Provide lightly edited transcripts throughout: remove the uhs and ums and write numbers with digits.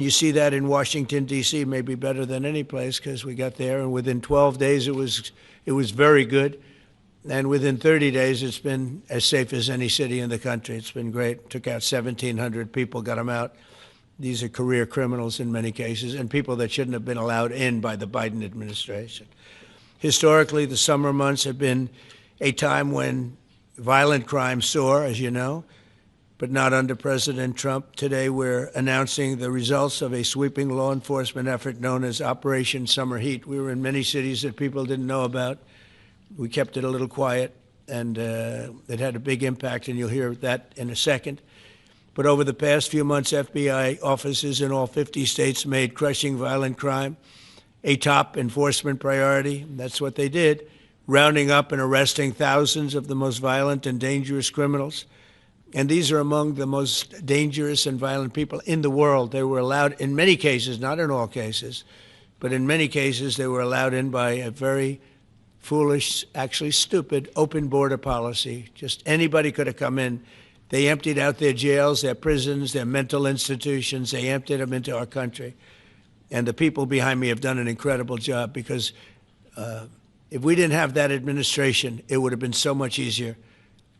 You see that in Washington, D.C., maybe better than any place because we got there, and within 12 days it was very good. And within 30 days, it's been as safe as any city in the country. It's been great. Took out 1,700 people, got them out. These are career criminals in many cases, and people that shouldn't have been allowed in by the Biden administration. Historically, the summer months have been a time when violent crime soar, as you know, but not under President Trump. Today, we're announcing the results of a sweeping law enforcement effort known as Operation Summer Heat. We were in many cities that people didn't know about. We kept it a little quiet, and it had a big impact, and you'll hear that in a second. But over the past few months, FBI offices in all 50 states made crushing violent crime a top enforcement priority. That's what they did, rounding up and arresting thousands of the most violent and dangerous criminals. And these are among the most dangerous and violent people in the world. They were allowed, in many cases, not in all cases, but in many cases, they were allowed in by a very foolish, actually stupid, open border policy. Just anybody could have come in. They emptied out their jails, their prisons, their mental institutions. They emptied them into our country. And the people behind me have done an incredible job because if we didn't have that administration, it would have been so much easier.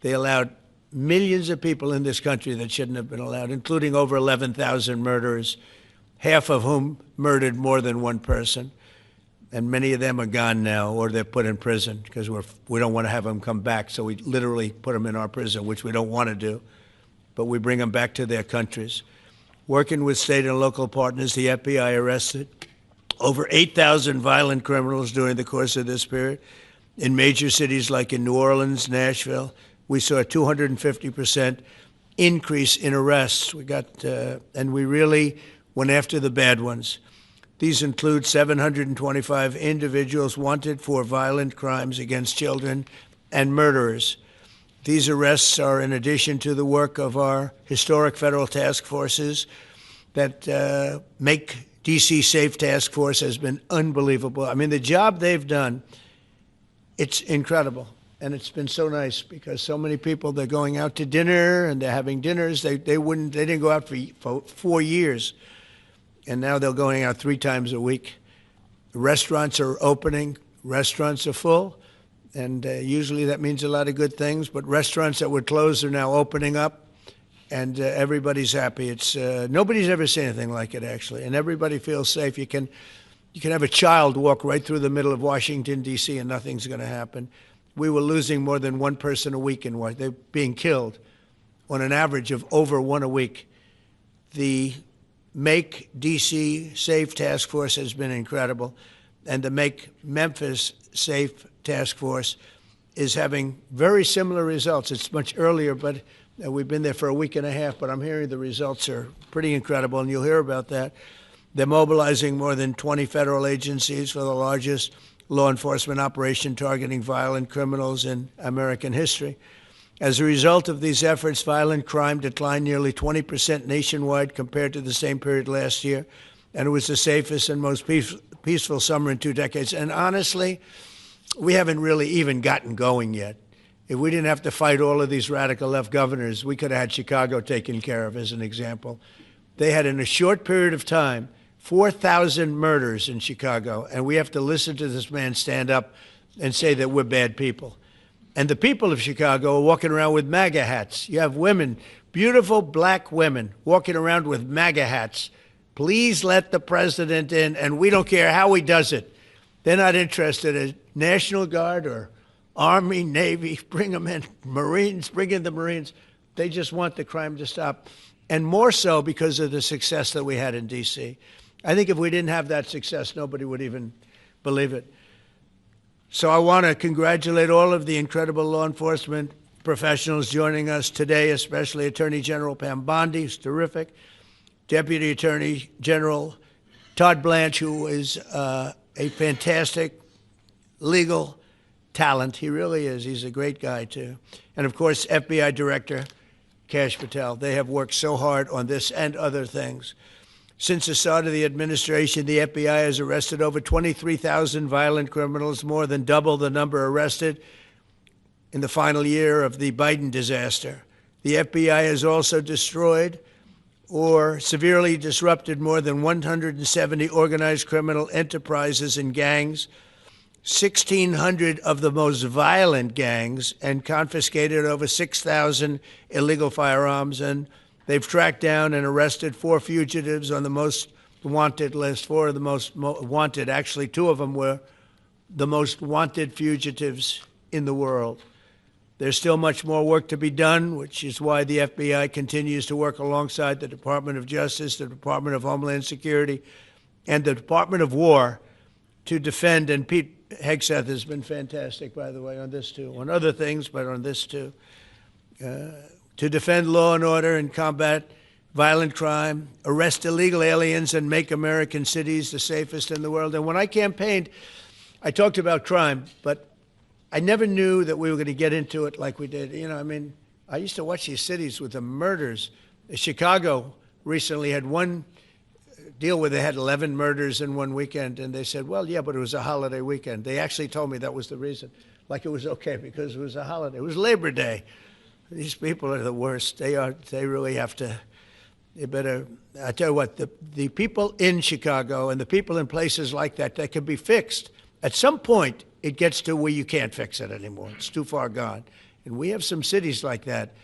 They allowed millions of people in this country that shouldn't have been allowed, including over 11,000 murderers, half of whom murdered more than one person. And many of them are gone now, or they're put in prison because we don't want to have them come back. So we literally put them in our prison, which we don't want to do. But we bring them back to their countries. Working with state and local partners, the FBI arrested over 8,000 violent criminals during the course of this period. In major cities like in New Orleans, Nashville, we saw a 250% increase in arrests. And we really went after the bad ones. These include 725 individuals wanted for violent crimes against children and murderers. These arrests are in addition to the work of our historic federal task forces that make D.C. Safe Task Force has been unbelievable. I mean, the job they've done, it's incredible. And it's been so nice because so many people, they're going out to dinner and they're having dinners. They didn't go out for 4 years. And now they're going out 3 times a week. The restaurants are opening. Restaurants are full. And usually that means a lot of good things. But restaurants that were closed are now opening up. And everybody's happy. Nobody's ever seen anything like it, actually. And everybody feels safe. You can have a child walk right through the middle of Washington, D.C., and nothing's going to happen. We were losing more than one person a week in Washington. They're being killed on an average of over 1 a week. The Make D.C. Safe Task Force has been incredible, and the Make Memphis Safe Task Force is having very similar results. It's much earlier, but we've been there for a week and a half, but I'm hearing the results are pretty incredible, and you'll hear about that. They're mobilizing more than 20 federal agencies for the largest law enforcement operation targeting violent criminals in American history. As a result of these efforts, violent crime declined nearly 20% nationwide compared to the same period last year, and it was the safest and most peaceful summer in 2 decades. And honestly, we haven't really even gotten going yet. If we didn't have to fight all of these radical left governors, we could have had Chicago taken care of, as an example. They had, in a short period of time, 4,000 murders in Chicago, and we have to listen to this man stand up and say that we're bad people. And the people of Chicago are walking around with MAGA hats. You have women, beautiful black women, walking around with MAGA hats. Please let the president in, and we don't care how he does it. They're not interested in National Guard or Army, Navy, bring them in. Marines, bring in the Marines. They just want the crime to stop. And more so because of the success that we had in D.C. I think if we didn't have that success, nobody would even believe it. So I want to congratulate all of the incredible law enforcement professionals joining us today, especially Attorney General Patel Bondi, who's terrific, Deputy Attorney General Todd Blanche, who is a fantastic legal talent. He really is. He's a great guy, too. And, of course, FBI Director Kash Patel. They have worked so hard on this and other things. Since the start of the administration, the FBI has arrested over 23,000 violent criminals, more than double the number arrested in the final year of the Biden disaster. The FBI has also destroyed or severely disrupted more than 170 organized criminal enterprises and gangs, 1,600 of the most violent gangs, and confiscated over 6,000 illegal firearms. And they've tracked down and arrested 4 fugitives on the most wanted list, 4 of the most wanted. Actually, 2 of them were the most wanted fugitives in the world. There's still much more work to be done, which is why the FBI continues to work alongside the Department of Justice, the Department of Homeland Security, and the Department of War to defend. And Pete Hegseth has been fantastic, by the way, on this too, on other things, but on this too, to defend law and order and combat violent crime, arrest illegal aliens, and make American cities the safest in the world. And when I campaigned, I talked about crime, but I never knew that we were going to get into it like we did. You know, I mean, I used to watch these cities with the murders. Chicago recently had one deal where they had 11 murders in one weekend, and they said, well, yeah, but it was a holiday weekend. They actually told me that was the reason, like it was okay because it was a holiday. It was Labor Day. These people are the worst. They really have to, they better, I tell you what, the people in Chicago and the people in places like that can be fixed. At some point, it gets to where you can't fix it anymore. It's too far gone. And we have some cities like that.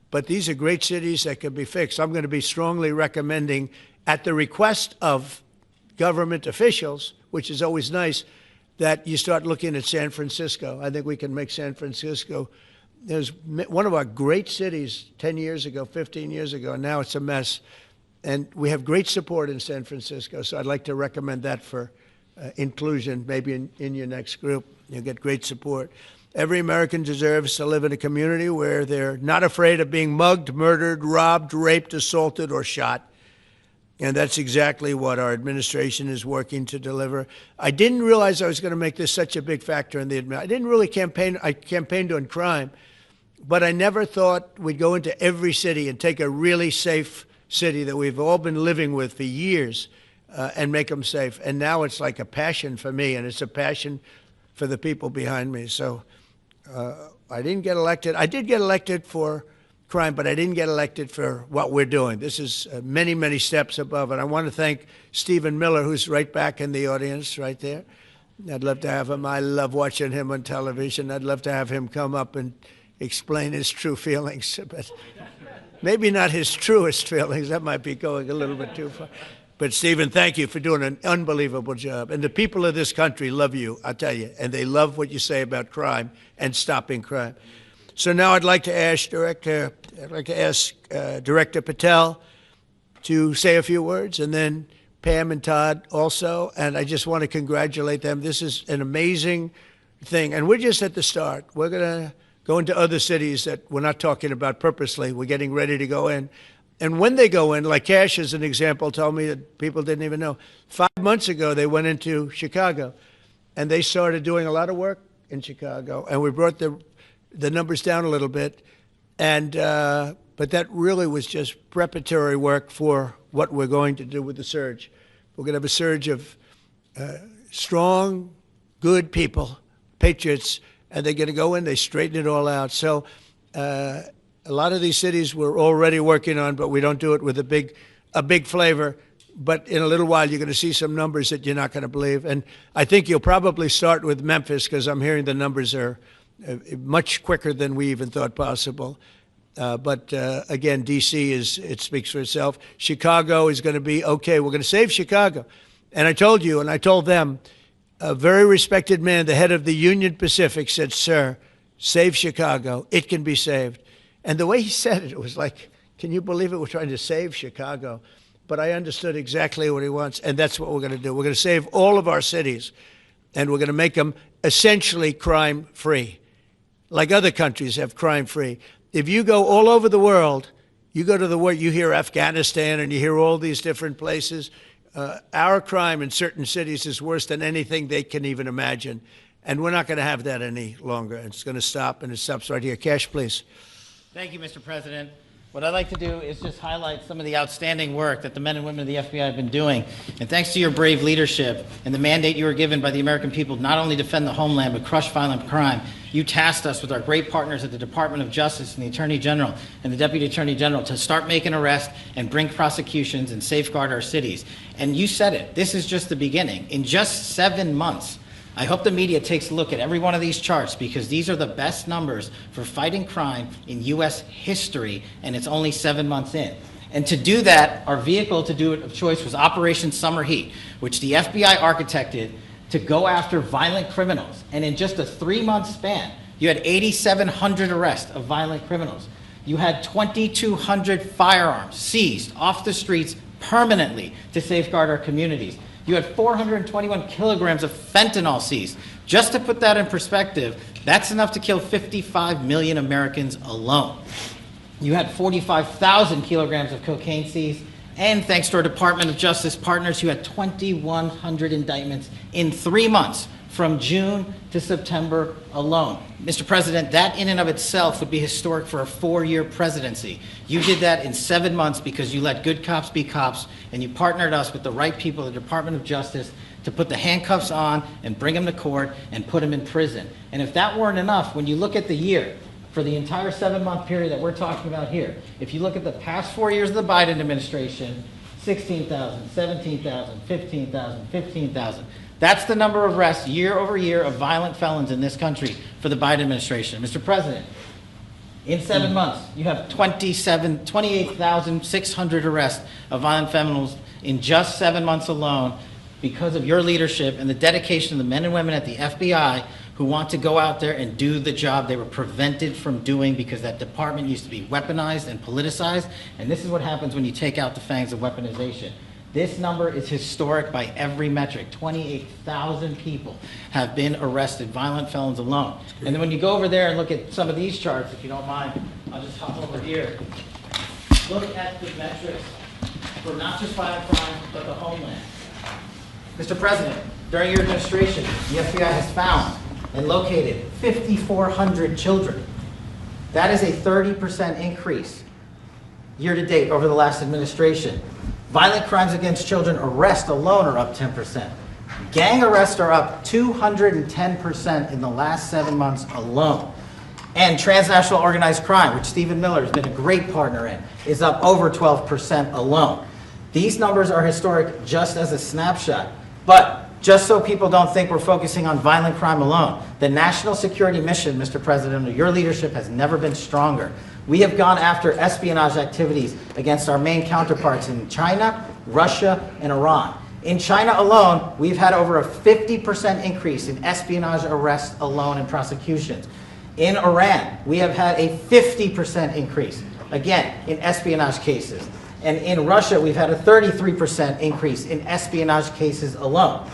But these are great cities that can be fixed. I'm going to be strongly recommending, at the request of government officials, which is always nice, that you start looking at San Francisco. I think we can make San Francisco. There's one of our great cities 10 years ago, 15 years ago, and now it's a mess. And we have great support in San Francisco, so I'd like to recommend that for inclusion, maybe in your next group. You'll get great support. Every American deserves to live in a community where they're not afraid of being mugged, murdered, robbed, raped, assaulted, or shot. And that's exactly what our administration is working to deliver. I didn't realize I was going to make this such a big factor in the administration. I didn't really campaign. I campaigned on crime, but I never thought we'd go into every city and take a really safe city that we've all been living with for years and make them safe. And now it's like a passion for me, and it's a passion for the people behind me. So I didn't get elected. I did get elected for crime, but I didn't get elected for what we're doing. This is many, many steps above. And I want to thank Stephen Miller, who's right back in the audience right there. I'd love to have him. I love watching him on television. I'd love to have him come up and explain his true feelings, but maybe not his truest feelings. That might be going a little bit too far. But Stephen, thank you for doing an unbelievable job. And the people of this country love you, I'll tell you, and they love what you say about crime and stopping crime. So now I'd like to ask Director Patel to say a few words, and then Pam and Todd also. And I just want to congratulate them. This is an amazing thing. And we're just at the start. We're going to go into other cities that we're not talking about purposely. We're getting ready to go in. And when they go in, like Kash, as an example, told me that people didn't even know. 5 months ago, they went into Chicago, and they started doing a lot of work in Chicago. And we brought the numbers down a little bit. And but that really was just preparatory work for what we're going to do with the surge. We're going to have a surge of strong, good people, patriots, and they're going to go in, they straighten it all out. So a lot of these cities we're already working on, but we don't do it with a big flavor. But in a little while, you're going to see some numbers that you're not going to believe. And I think you'll probably start with Memphis, because I'm hearing the numbers are much quicker than we even thought possible. But again, D.C. it speaks for itself. Chicago is going to be okay. We're going to save Chicago. And I told you, and I told them, a very respected man, the head of the Union Pacific, said, "Sir, save Chicago. It can be saved." And the way he said it, it was like, can you believe it? We're trying to save Chicago. But I understood exactly what he wants, and that's what we're going to do. We're going to save all of our cities, and we're going to make them essentially crime-free, like other countries have crime-free. If you go all over the world, you go to the world, you hear Afghanistan and you hear all these different places. Our crime in certain cities is worse than anything they can even imagine. And we're not going to have that any longer. It's going to stop, and it stops right here. Kash, please. Thank you, Mr. President. What I'd like to do is just highlight some of the outstanding work that the men and women of the FBI have been doing. And thanks to your brave leadership and the mandate you were given by the American people to not only defend the homeland but crush violent crime, you tasked us with our great partners at the Department of Justice and the Attorney General and the Deputy Attorney General to start making arrests and bring prosecutions and safeguard our cities. And you said it, this is just the beginning. In just 7 months, I hope the media takes a look at every one of these charts because these are the best numbers for fighting crime in U.S. history, and it's only 7 months in. And to do that, our vehicle to do it of choice was Operation Summer Heat, which the FBI architected to go after violent criminals. And in just a 3-month span, you had 8,700 arrests of violent criminals. You had 2,200 firearms seized off the streets permanently to safeguard our communities. You had 421 kilograms of fentanyl seized. Just to put that in perspective, that's enough to kill 55 million Americans alone. You had 45,000 kilograms of cocaine seized, and thanks to our Department of Justice partners, you had 2,100 indictments in 3 months, from June to September alone. Mr. President, that in and of itself would be historic for a 4-year presidency. You did that in 7 months because you let good cops be cops, and you partnered us with the right people at the Department of Justice to put the handcuffs on and bring them to court and put them in prison. And if that weren't enough, when you look at the year, for the entire 7-month period that we're talking about here, if you look at the past 4 years of the Biden administration, 16,000, 17,000, 15,000, 15,000. That's the number of arrests year over year of violent felons in this country for the Biden administration. Mr. President, in 7 months, you have 28,600 arrests of violent felons in just 7 months alone because of your leadership and the dedication of the men and women at the FBI who want to go out there and do the job they were prevented from doing because that department used to be weaponized and politicized. And this is what happens when you take out the fangs of weaponization. This number is historic by every metric. 28,000 people have been arrested, violent felons alone. And then when you go over there and look at some of these charts, if you don't mind, I'll just hop over here. Look at the metrics for not just violent crime, but the homeland. Mr. President, during your administration, the FBI has found and located 5,400 children. That is a 30% increase year to date over the last administration. Violent crimes against children arrests alone are up 10%. Gang arrests are up 210% in the last 7 months alone. And transnational organized crime, which Stephen Miller has been a great partner in, is up over 12% alone. These numbers are historic just as a snapshot. But just so people don't think we're focusing on violent crime alone, the national security mission, Mr. President, under your leadership has never been stronger. We have gone after espionage activities against our main counterparts in China, Russia, and Iran. In China alone, we've had over a 50% increase in espionage arrests alone and prosecutions. In Iran, we have had a 50% increase, again, in espionage cases. And in Russia, we've had a 33% increase in espionage cases alone.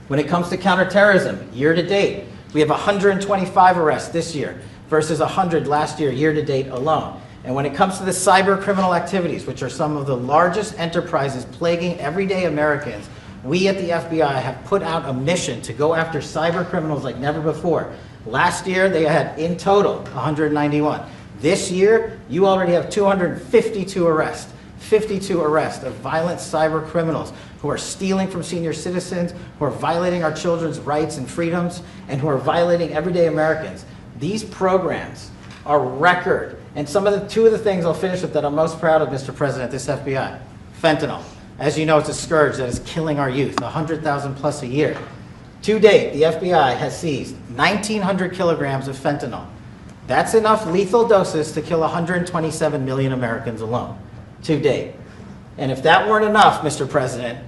When it comes to counterterrorism, year to date, we have 125 arrests this year versus 100 last year, year to date alone. And when it comes to the cyber criminal activities, which are some of the largest enterprises plaguing everyday Americans, we at the FBI have put out a mission to go after cyber criminals like never before. Last year, they had in total 191. This year, you already have 252 arrests. 52 arrests of violent cyber criminals who are stealing from senior citizens, who are violating our children's rights and freedoms, and who are violating everyday Americans. These programs are record. And two of the things I'll finish with that I'm most proud of, Mr. President, this FBI. Fentanyl. As you know, it's a scourge that is killing our youth, 100,000 plus a year. To date, the FBI has seized 1,900 kilograms of fentanyl. That's enough lethal doses to kill 127 million Americans alone. To date. And if that weren't enough, Mr. President,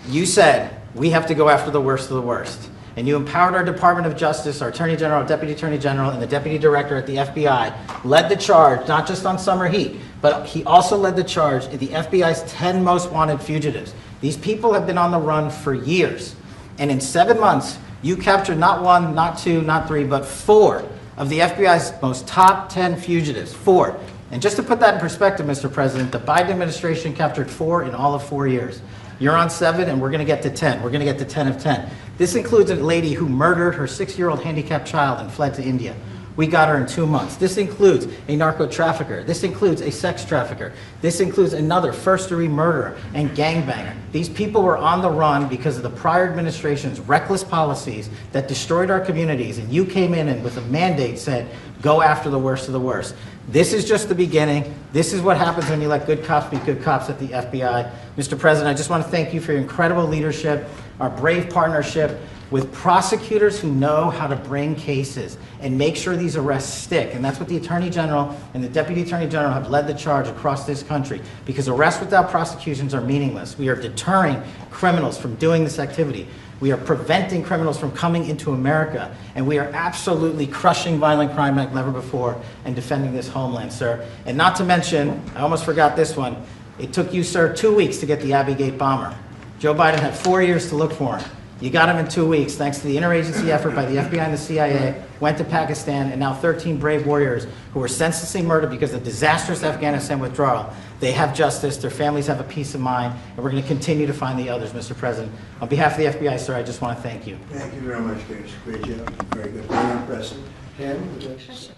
you said we have to go after the worst of the worst. And you empowered our Department of Justice, our Attorney General, Deputy Attorney General, and the Deputy Director at the FBI, led the charge, not just on Summer Heat, but he also led the charge in the FBI's 10 most wanted fugitives. These people have been on the run for years. And in 7 months, you captured not 1, not 2, not 3, but 4 of the FBI's most top 10 fugitives. 4. And just to put that in perspective, Mr. President, the Biden administration captured 4 in all of 4 years. You're on 7, and we're going to get to 10. We're going to get to 10 of 10. This includes a lady who murdered her 6-year-old handicapped child and fled to India. We got her in 2 months. This includes a narco trafficker. This includes a sex trafficker. This includes another first-degree murderer and gangbanger. These people were on the run because of the prior administration's reckless policies that destroyed our communities, and you came in and with a mandate said, go after the worst of the worst. This is just the beginning. This is what happens when you let good cops be good cops at the FBI. Mr. President, I just want to thank you for your incredible leadership, our brave partnership with prosecutors who know how to bring cases and make sure these arrests stick. And that's what the Attorney General and the Deputy Attorney General have led the charge across this country, because arrests without prosecutions are meaningless. We are deterring criminals from doing this activity. We are preventing criminals from coming into America, and we are absolutely crushing violent crime like never before and defending this homeland, sir. And not to mention, I almost forgot this one, it took you, sir, 2 weeks to get the Abbey Gate bomber. Joe Biden had 4 years to look for him. You got him in 2 weeks, thanks to the interagency effort by the FBI and the CIA, went to Pakistan, and now 13 brave warriors who were senselessly murdered because of the disastrous Afghanistan withdrawal. They have justice, their families have a peace of mind, and we're going to continue to find the others, Mr. President. On behalf of the FBI, sir, I just want to thank you. Thank you very much, Kash. Great job. Very good. Very impressive. Pam, would you like to say?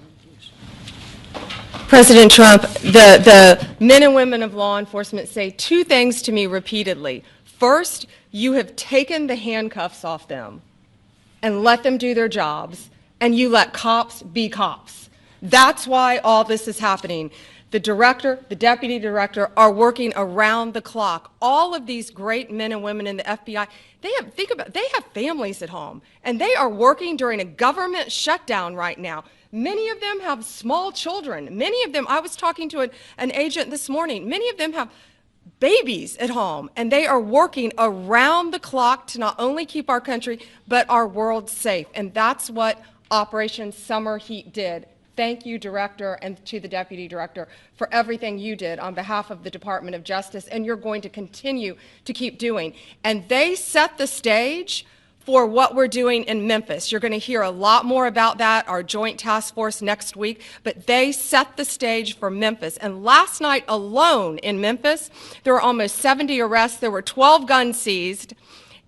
President Trump, the men and women of law enforcement say two things to me repeatedly. First, you have taken the handcuffs off them and let them do their jobs, and you let cops be cops. That's why all this is happening. The director, the deputy director are working around the clock. All of these great men and women in the FBI, they have families at home, and they are working during a government shutdown right now. Many of them have small children. Many of them, I was talking to an agent this morning, many of them have babies at home, and they are working around the clock to not only keep our country, but our world safe. And that's what Operation Summer Heat did. Thank you, Director, and to the Deputy Director for everything you did on behalf of the Department of Justice, and you're going to continue to keep doing. And they set the stage for what we're doing in Memphis. You're going to hear a lot more about that, our joint task force next week, but they set the stage for Memphis. And last night alone in Memphis, there were almost 70 arrests, there were 12 guns seized,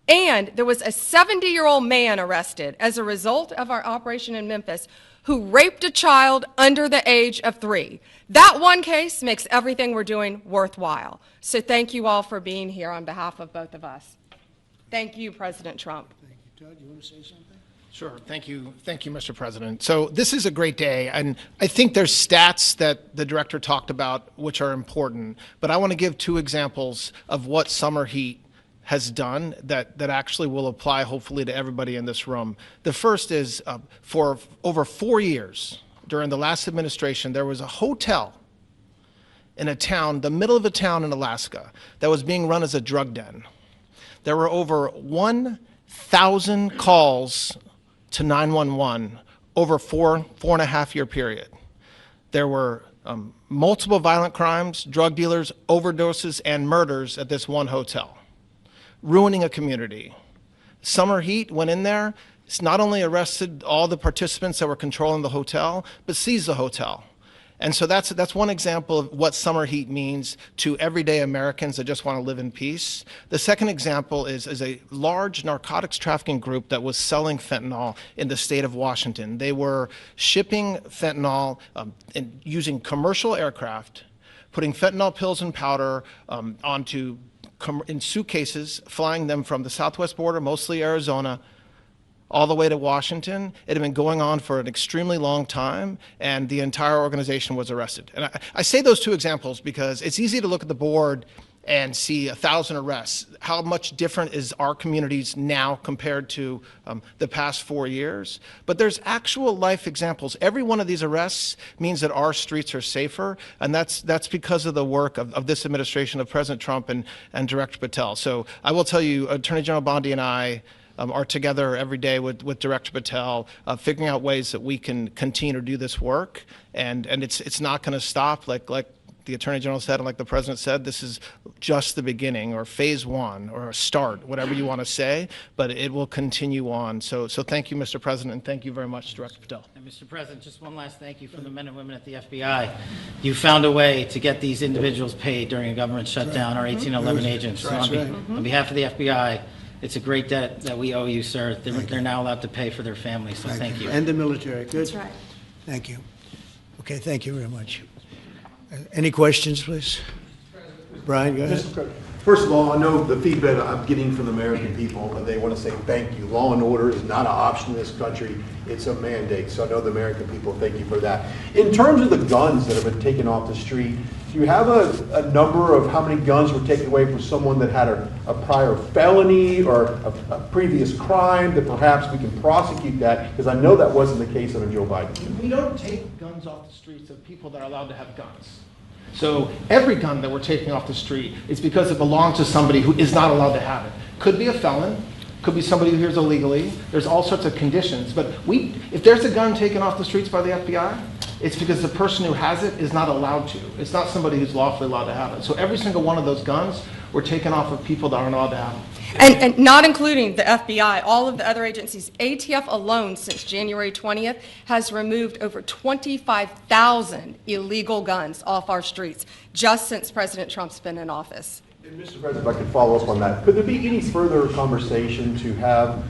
and there was a 70-year-old man arrested as a result of our operation in Memphis who raped a child under the age of 3. That one case makes everything we're doing worthwhile. So thank you all for being here on behalf of both of us. Thank you, President Trump. Thank you. Todd, you want to say something? Sure. Thank you, Mr. President. So this is a great day, and I think there's stats that the director talked about which are important, but I want to give 2 examples of what Summer Heat has done that actually will apply hopefully to everybody in this room. The first is for over 4 years during the last administration, there was a hotel in a town, the middle of a town in Alaska, that was being run as a drug den. There were over 1,000 calls to 911 over a 4.5 year period. There were multiple violent crimes, drug dealers, overdoses, and murders at this one hotel, ruining a community. Summer Heat went in there, not only arrested all the participants that were controlling the hotel, but seized the hotel. And so that's one example of what Summer Heat means to everyday Americans that just want to live in peace. The second example is a large narcotics trafficking group that was selling fentanyl in the state of Washington. They were shipping fentanyl and using commercial aircraft, putting fentanyl pills and powder in suitcases, flying them from the southwest border, mostly Arizona, all the way to Washington. It had been going on for an extremely long time, and the entire organization was arrested. And I say those 2 examples because it's easy to look at the board and see 1,000 arrests. How much different is our communities now compared to the past 4 years? But there's actual life examples. Every one of these arrests means that our streets are safer, and that's because of the work of this administration, of President Trump and Director Patel. So I will tell you, Attorney General Bondi and I are together every day with Director Patel, figuring out ways that we can continue to do this work, and it's not going to stop. Like the Attorney General said, and like the President said, this is just the beginning, or phase 1, or a start, whatever you want to say, but it will continue on. So thank you, Mr. President, and thank you very much, Director Patel. And Mr. President, just one last thank you from the men and women at the FBI. You found a way to get these individuals paid during a government shutdown, our 1811 agents. So on behalf of the FBI, it's a great debt that we owe you, sir. They're now allowed to pay for their families, so thank you. And the military. Good. That's right. Thank you. Okay, thank you very much. Any questions, please? Brian, go ahead. First of all, I know the feedback I'm getting from the American people, and they want to say thank you. Law and order is not an option in this country. It's a mandate. So I know the American people thank you for that. In terms of the guns that have been taken off the street, do you have a number of how many guns were taken away from someone that had a prior felony or a previous crime that perhaps we can prosecute that? Because I know that wasn't the case under Joe Biden. We don't take guns off the streets of people that are allowed to have guns. So every gun that we're taking off the street is because it belongs to somebody who is not allowed to have it. Could be a felon, could be somebody who hears illegally. There's all sorts of conditions. But if there's a gun taken off the streets by the FBI, it's because the person who has it is not allowed to. It's not somebody who's lawfully allowed to have it. So every single one of those guns were taken off of people that aren't allowed to have them. And not including the FBI, all of the other agencies. ATF alone, since January 20th, has removed over 25,000 illegal guns off our streets, just since President Trump's been in office. And Mr. President, if I could follow up on that, could there be any further conversation to have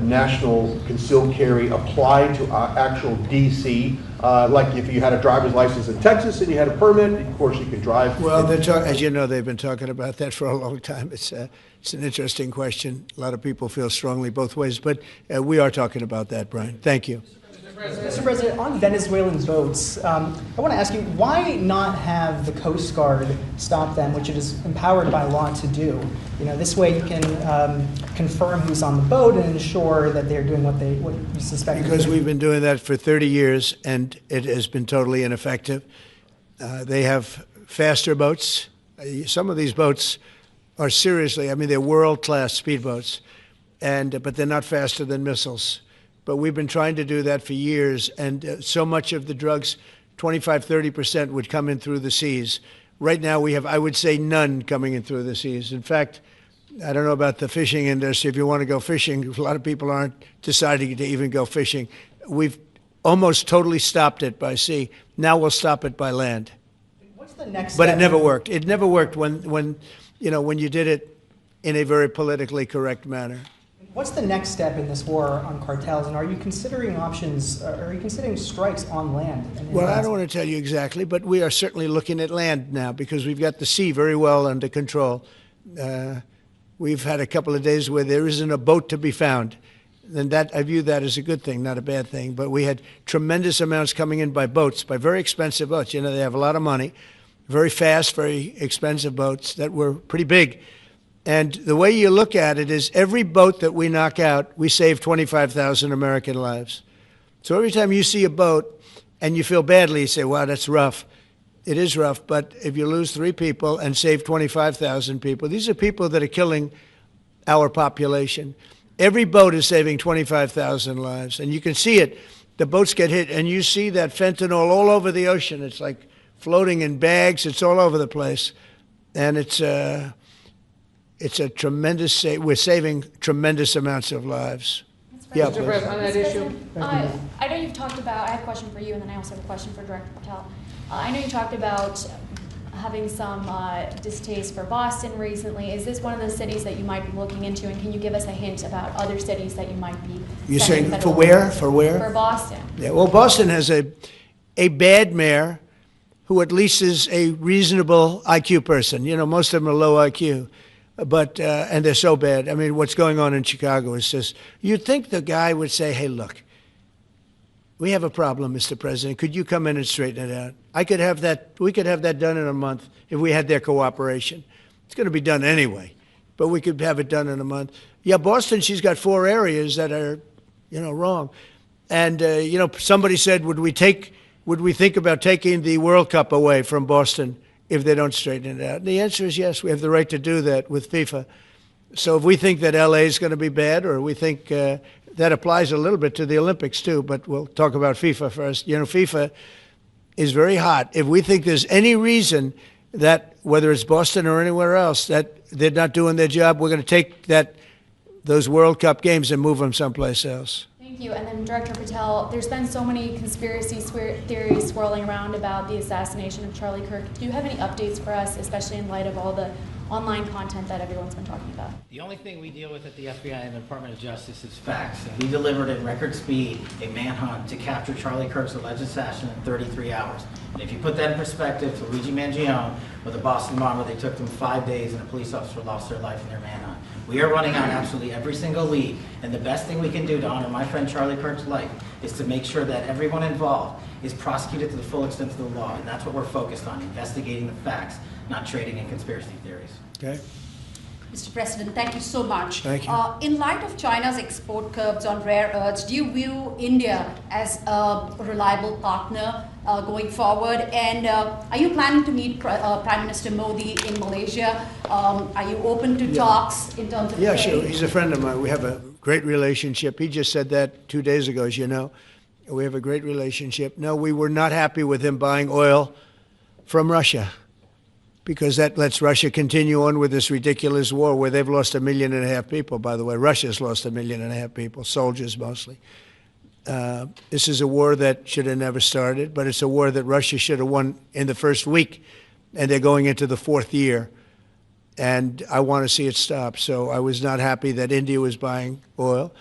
national concealed carry applied to actual DC? Like if you had a driver's license in Texas and you had a permit, of course you could drive. Well, as you know, they've been talking about that for a long time. It's an interesting question. A lot of people feel strongly both ways, but we are talking about that, Brian. Thank you. Mr. President, on Venezuelan boats, I want to ask you, why not have the Coast Guard stop them, which it is empowered by law to do? You know, this way you can confirm who's on the boat and ensure that they're doing what you suspect. Because we've been doing that for 30 years, and it has been totally ineffective. They have faster boats. Some of these boats are seriously, I mean, they're world-class speedboats, but they're not faster than missiles. But we've been trying to do that for years, and so much of the drugs, 25–30%, would come in through the seas. Right now we have, I would say, none coming in through the seas. In fact, I don't know about the fishing industry. If you want to go fishing, a lot of people aren't deciding to even go fishing. We've almost totally stopped it by sea. Now we'll stop it by land. What's the next But step? it never worked. It never worked when you did it in a very politically correct manner. What's the next step in this war on cartels, and are you considering options, are you considering strikes on land? Well, I don't want to tell you exactly, but we are certainly looking at land now because we've got the sea very well under control. We've had a couple of days where there isn't a boat to be found. And that, I view that as a good thing, not a bad thing. But we had tremendous amounts coming in by boats, by very expensive boats. You know, they have a lot of money, very fast, very expensive boats that were pretty big. And the way you look at it is every boat that we knock out, we save 25,000 American lives. So every time you see a boat and you feel badly, you say, wow, that's rough. It is rough, but if you lose 3 people and save 25,000 people, these are people that are killing our population. Every boat is saving 25,000 lives, and you can see it. The boats get hit, and you see that fentanyl all over the ocean. It's like floating in bags. It's all over the place, and it's a tremendous. We're saving tremendous amounts of lives. Yeah, Mr. please. On that issue? I know you've talked about, I have a question for you, and then I also have a question for Director Patel. I know you talked about having some distaste for Boston recently. Is this one of those cities that you might be looking into, and can you give us a hint about other cities that you might be You're sending saying federal for where? funds? For where? For Boston. Yeah, well, Boston has a bad mayor who at least is a reasonable IQ person. You know, most of them are low IQ. But, and they're so bad. I mean, what's going on in Chicago is just, you'd think the guy would say, hey, look, we have a problem, Mr. President. Could you come in and straighten it out? We could have that done in a month if we had their cooperation. It's going to be done anyway, but we could have it done in a month. Yeah, Boston, she's got 4 areas that are, wrong. And, somebody said, would we think about taking the World Cup away from Boston if they don't straighten it out? And the answer is yes, we have the right to do that with FIFA. So if we think that LA is going to be bad, or we think that applies a little bit to the Olympics too, but we'll talk about FIFA first. FIFA is very hot. If we think there's any reason that, whether it's Boston or anywhere else, that they're not doing their job, we're going to take those World Cup games and move them someplace else. Thank you. And then Director Patel, there's been so many conspiracy theories swirling around about the assassination of Charlie Kirk. Do you have any updates for us, especially in light of all the online content that everyone's been talking about? The only thing we deal with at the FBI and the Department of Justice is facts. And we delivered at record speed a manhunt to capture Charlie Kirk's alleged assassin in 33 hours. And if you put that in perspective to Luigi Mangione with the Boston bomber, they took them 5 days and a police officer lost their life in their manhunt. We are running out absolutely every single lead. And the best thing we can do to honor my friend Charlie Kirk's life is to make sure that everyone involved is prosecuted to the full extent of the law. And that's what we're focused on, investigating the facts, not trading in conspiracy theories. Okay? Mr. President, thank you so much. Thank you. In light of China's export curbs on rare earths, do you view India as a reliable partner going forward? And are you planning to meet Prime Minister Modi in Malaysia? Are you open to talks in terms of Yeah, trade? sure. He's a friend of mine. We have a great relationship. He just said that 2 days ago, as you know. We have a great relationship. No, we were not happy with him buying oil from Russia, because that lets Russia continue on with this ridiculous war where they've lost 1.5 million people, by the way. Russia's lost 1.5 million people, soldiers mostly. This is a war that should have never started, but it's a war that Russia should have won in the first week, and they're going into the 4th year. And I want to see it stop. So I was not happy that India was buying oil.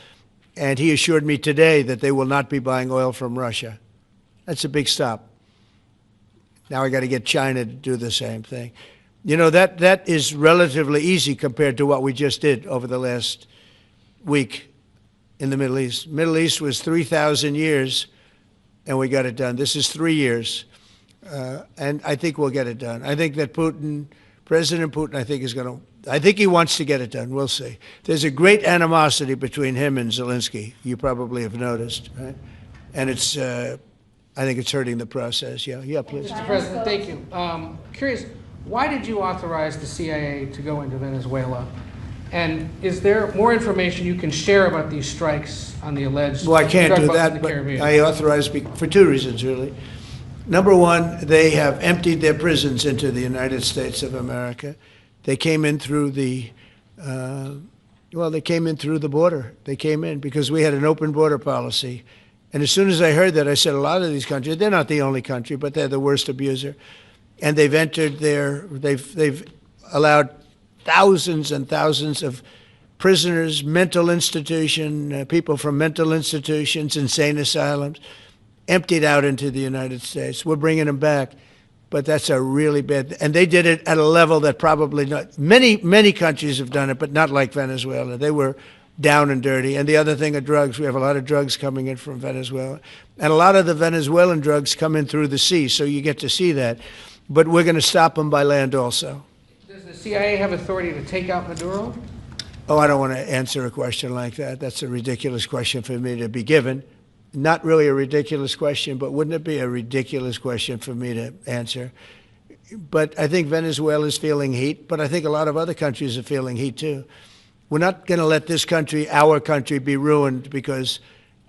And he assured me today that they will not be buying oil from Russia. That's a big stop. Now I got to get China to do the same thing. You know, that is relatively easy compared to what we just did over the last week in the Middle East. Middle East was 3,000 years, and we got it done. This is 3 years, and I think we'll get it done. I think that President Putin, I think he wants to get it done. We'll see. There's a great animosity between him and Zelensky. You probably have noticed, right? And it's, I think it's hurting the process. Yeah, please. Mr. President, thank you. Curious, why did you authorize the CIA to go into Venezuela? And is there more information you can share about these strikes on the alleged Well, I can't drug do busts in that, the but Caribbean? I authorized for 2 reasons, really. Number one, they have emptied their prisons into the United States of America. They came in through the, they came in through the border. They came in because we had an open border policy. And as soon as I heard that, I said, a lot of these countries, they're not the only country, but they're the worst abuser. And they've entered they've allowed thousands and thousands of prisoners, mental institution, people from mental institutions, insane asylums, emptied out into the United States. We're bringing them back, but that's a really bad, and they did it at a level that probably not, many countries have done it, but not like Venezuela. They were down and dirty. And the other thing are drugs. We have a lot of drugs coming in from Venezuela. And a lot of the Venezuelan drugs come in through the sea, so you get to see that. But we're going to stop them by land also. Does the CIA have authority to take out Maduro? Oh, I don't want to answer a question like that. That's a ridiculous question for me to be given. Not really a ridiculous question, but wouldn't it be a ridiculous question for me to answer? But I think Venezuela is feeling heat, but I think a lot of other countries are feeling heat too. We're not going to let this country, our country, be ruined because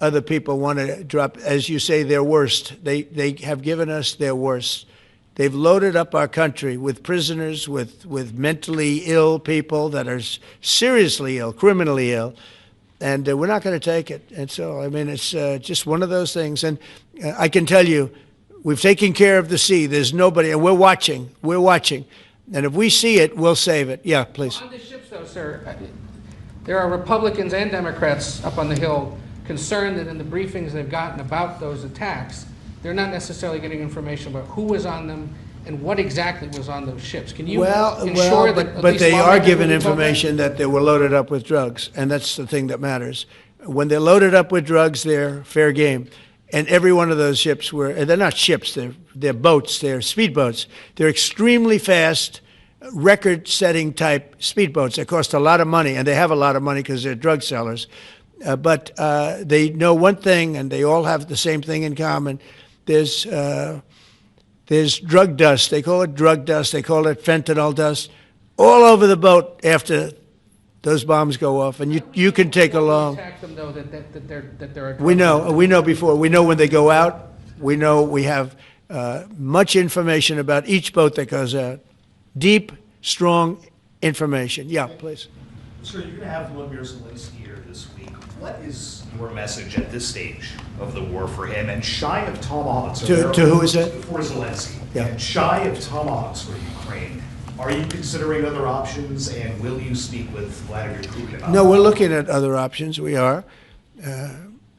other people want to drop, as you say, their worst. They have given us their worst. They've loaded up our country with prisoners, with mentally ill people that are seriously ill, criminally ill, and we're not going to take it. And so, I mean, it's just one of those things. And I can tell you, we've taken care of the sea. There's nobody, and we're watching. We're watching. And if we see it, we'll save it. Yeah, please. On the ships, though, sir, there are Republicans and Democrats up on the Hill concerned that in the briefings they've gotten about those attacks, they're not necessarily getting information about who was on them and what exactly was on those ships. Can you ensure that at but least they one are record given will be told information that they were loaded up with drugs, and that's the thing that matters. When they're loaded up with drugs, they're fair game. And every one of those ships were, and they're not ships, they're boats, they're speedboats. They're extremely fast, record-setting type speedboats. They cost a lot of money, and they have a lot of money because they're drug sellers. But they know one thing, and they all have the same thing in common. There's drug dust. They call it drug dust. They call it fentanyl dust all over the boat after those bombs go off. And you can take along. attack them, though, that there are We know before. We know when they go out. We know we have much information about each boat that goes out. Deep, strong information. Yeah, please. Sir, you're going to have Volodymyr Zelensky here this week. What is your message at this stage of the war for him? And shy of tomahawks... To who is that? For Zelensky. Yeah. And shy of tomahawks for Ukraine, Are you considering other options, and will you speak with Vladimir Putin about No, we're looking at other options. We are.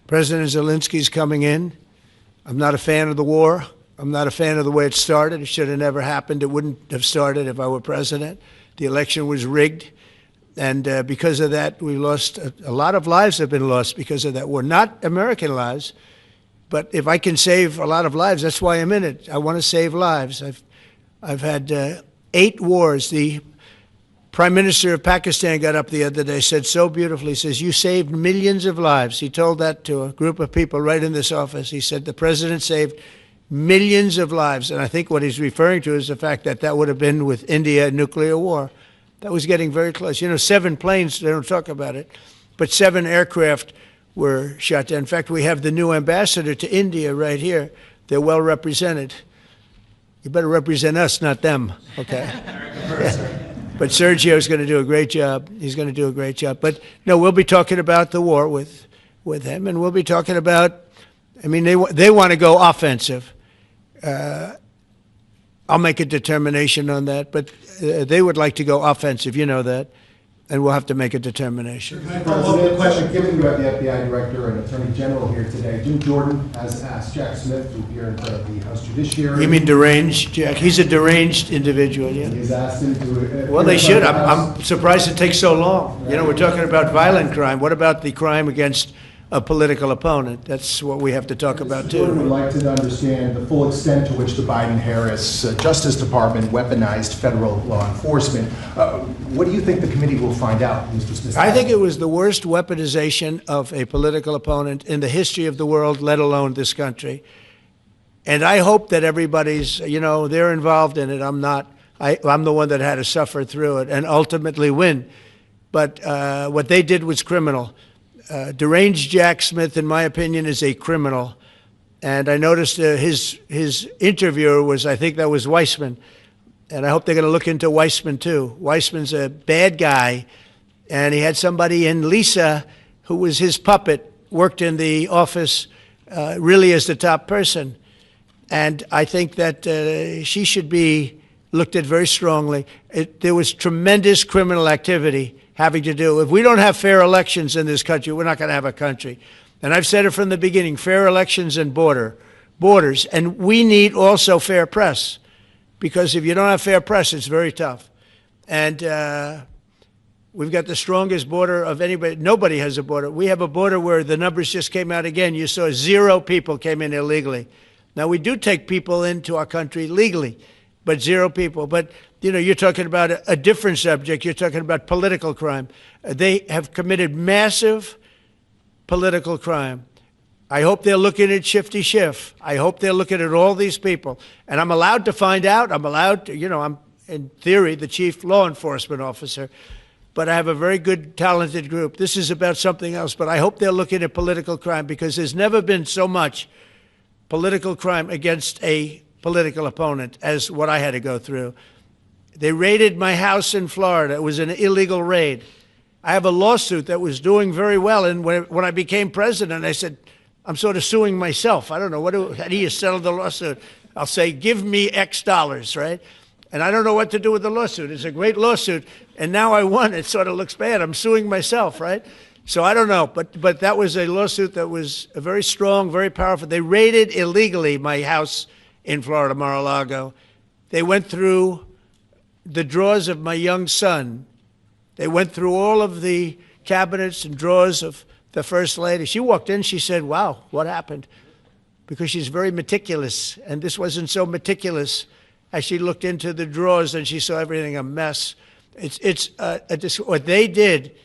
President Zelensky's coming in. I'm not a fan of the war. I'm not a fan of the way it started. It should have never happened. It wouldn't have started if I were president. The election was rigged. And because of that, we lost a lot of lives have been lost because of that war. Not American lives, but if I can save a lot of lives, that's why I'm in it. I want to save lives. I've had 8 wars. The Prime Minister of Pakistan got up the other day, said so beautifully, says, you saved millions of lives. He told that to a group of people right in this office. He said the president saved millions of lives. And I think what he's referring to is the fact that that would have been with India nuclear war. That was getting very close. You know, 7 planes, they don't talk about it, but 7 aircraft were shot down. In fact, we have the new ambassador to India right here. They're well represented. You better represent us, not them, okay? But Sergio's going to do a great job. He's going to do a great job. But no, we'll be talking about the war with him, and we'll be talking about, I mean, they want to go offensive. I'll make a determination on that, but they would like to go offensive, you know that, and we'll have to make a determination. President, question, given you have the FBI Director and Attorney General here today, Jim Jordan has asked Jack Smith to appear in front of the House Judiciary. You mean deranged, Jack? He's a deranged individual, yeah. He's asked him to... Well, they should. I'm surprised it takes so long. You know, we're talking about violent crime. What about the crime against a political opponent? That's what we have to talk about, too. Jordan would like to understand the full extent to which the Biden-Harris Justice Department weaponized federal law enforcement. What do you think the committee will find out, Mr. Smith? I think it was the worst weaponization of a political opponent in the history of the world, let alone this country. And I hope that everybody's, you know, they're involved in it. I'm not. I'm the one that had to suffer through it and ultimately win. But what they did was criminal. Deranged Jack Smith, in my opinion, is a criminal. And I noticed his interviewer was, I think that was Weissman. And I hope they're going to look into Weissman, too. Weissman's a bad guy. And he had somebody in Lisa, who was his puppet, worked in the office really as the top person. And I think that she should be looked at very strongly. There was tremendous criminal activity having to do. If we don't have fair elections in this country, we're not going to have a country. And I've said it from the beginning, fair elections and borders. And we need also fair press, because if you don't have fair press, it's very tough. And we've got the strongest border of anybody. Nobody has a border. We have a border where the numbers just came out again. You saw 0 people came in illegally. Now, we do take people into our country legally, but 0 people. But, you know, you're talking about a different subject. You're talking about political crime. They have committed massive political crime. I hope they're looking at Shifty Schiff. I hope they're looking at all these people. And I'm allowed to find out. I'm allowed to, you know, I'm, in theory, the chief law enforcement officer. But I have a very good, talented group. This is about something else. But I hope they're looking at political crime, because there's never been so much political crime against a political opponent as what I had to go through. They raided my house in Florida. It was an illegal raid. I have a lawsuit that was doing very well. And when I became president, I said, I'm sort of suing myself. I don't know. How do you settle the lawsuit? I'll say, give me X dollars, right? And I don't know what to do with the lawsuit. It's a great lawsuit. And now I won. It sort of looks bad. I'm suing myself, right? So I don't know. But that was a lawsuit that was very strong, very powerful. They raided illegally my house in Florida, Mar-a-Lago. They went through the drawers of my young son. They went through all of the cabinets and drawers of the First Lady. She walked in, she said, wow, what happened? Because she's very meticulous, and this wasn't so meticulous. As she looked into the drawers and she saw everything a mess. What they did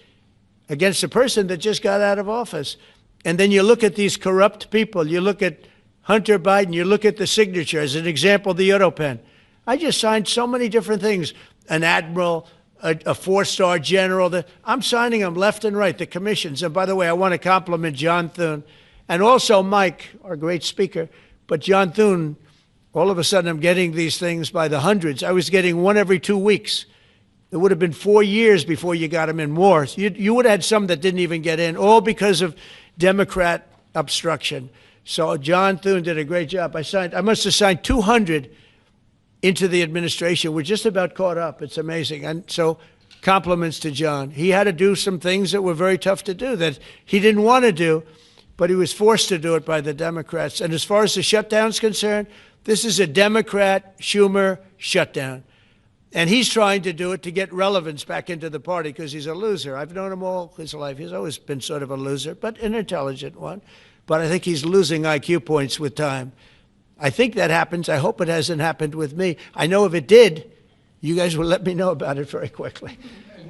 against a person that just got out of office. And then you look at these corrupt people. You look at Hunter Biden. You look at the signature. As an example, the Europen. I just signed so many different things. An admiral, a 4-star general. I'm signing them left and right, the commissions. And by the way, I want to compliment John Thune and also Mike, our great speaker. But John Thune, all of a sudden I'm getting these things by the hundreds. I was getting one every 2 weeks. It would have been 4 years before you got them in more. You would have had some that didn't even get in, all because of Democrat obstruction. So John Thune did a great job. I must have signed 200 into the administration. We're just about caught up. It's amazing. And so compliments to John. He had to do some things that were very tough to do that he didn't want to do, but he was forced to do it by the Democrats. And as far as the shutdown's concerned, this is a Democrat Schumer shutdown. And he's trying to do it to get relevance back into the party because he's a loser. I've known him all his life. He's always been sort of a loser, but an intelligent one. But I think he's losing IQ points with time. I think that happens. I hope it hasn't happened with me. I know if it did, you guys will let me know about it very quickly.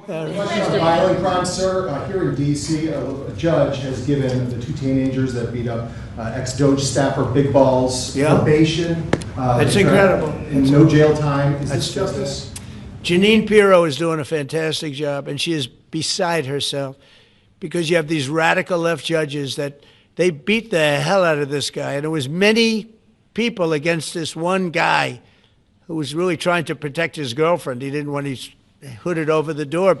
Question on violent crime, sir. Here in D.C., a judge has given the two teenagers that beat up ex-Doge staffer Big Balls probation. That's incredible. And no jail time. Is this justice? Jeanine Pirro is doing a fantastic job, and she is beside herself because you have these radical left judges that they beat the hell out of this guy. And there was many people against this one guy who was really trying to protect his girlfriend. He didn't want to hooded over the door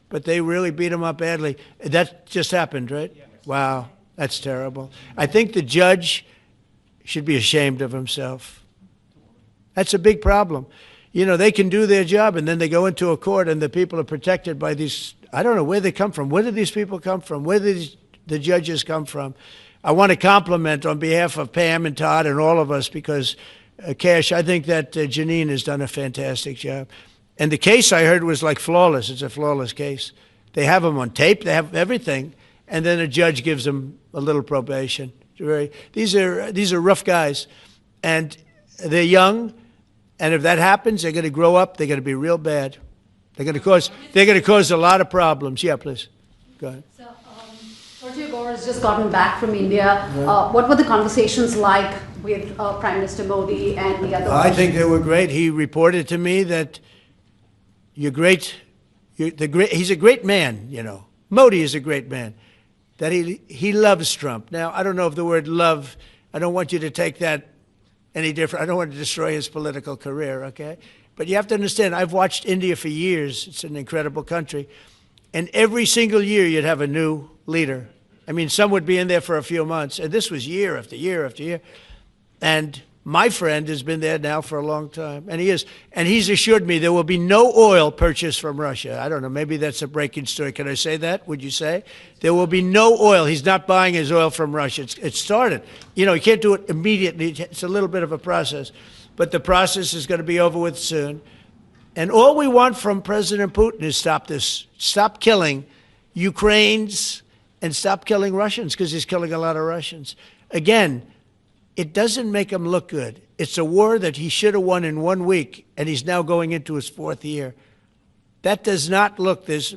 but they really beat him up badly. That just happened, right? Yeah. Wow, that's terrible. I think the judge should be ashamed of himself. That's a big problem. You know, they can do their job and then they go into a court and the people are protected by these, I don't know where they come from. Where do these people come from? Where do the judges come from? I want to compliment on behalf of Pam and Todd and all of us because, Kash, I think that Jeanine has done a fantastic job. And the case I heard was like flawless. It's a flawless case. They have them on tape. They have everything. And then a judge gives them a little probation. These are rough guys. And they're young. And if that happens, they're going to grow up. They're going to be real bad. They're going to cause a lot of problems. Yeah, please. Go ahead. So, Sergio Gore has just gotten back from India. What were the conversations like with Prime Minister Modi and the other? I think they were great. He reported to me that he's a great man, you know. Modi is a great man. That he loves Trump. Now, I don't know if the word love, I don't want you to take that any different. I don't want to destroy his political career, okay? But you have to understand, I've watched India for years. It's an incredible country. And every single year you'd have a new leader. I mean, some would be in there for a few months. And this was year after year after year. And my friend has been there now for a long time, and he's assured me there will be no oil purchased from Russia. I don't know, maybe that's a breaking story. Can I say that? Would you say? There will be no oil. He's not buying his oil from Russia. It started. You know, you can't do it immediately. It's a little bit of a process, but the process is going to be over with soon. And all we want from President Putin is stop this. Stop killing Ukrainians and stop killing Russians, because he's killing a lot of Russians. Again, it doesn't make him look good. It's a war that he should have won in 1 week, and he's now going into his 4th year. That does not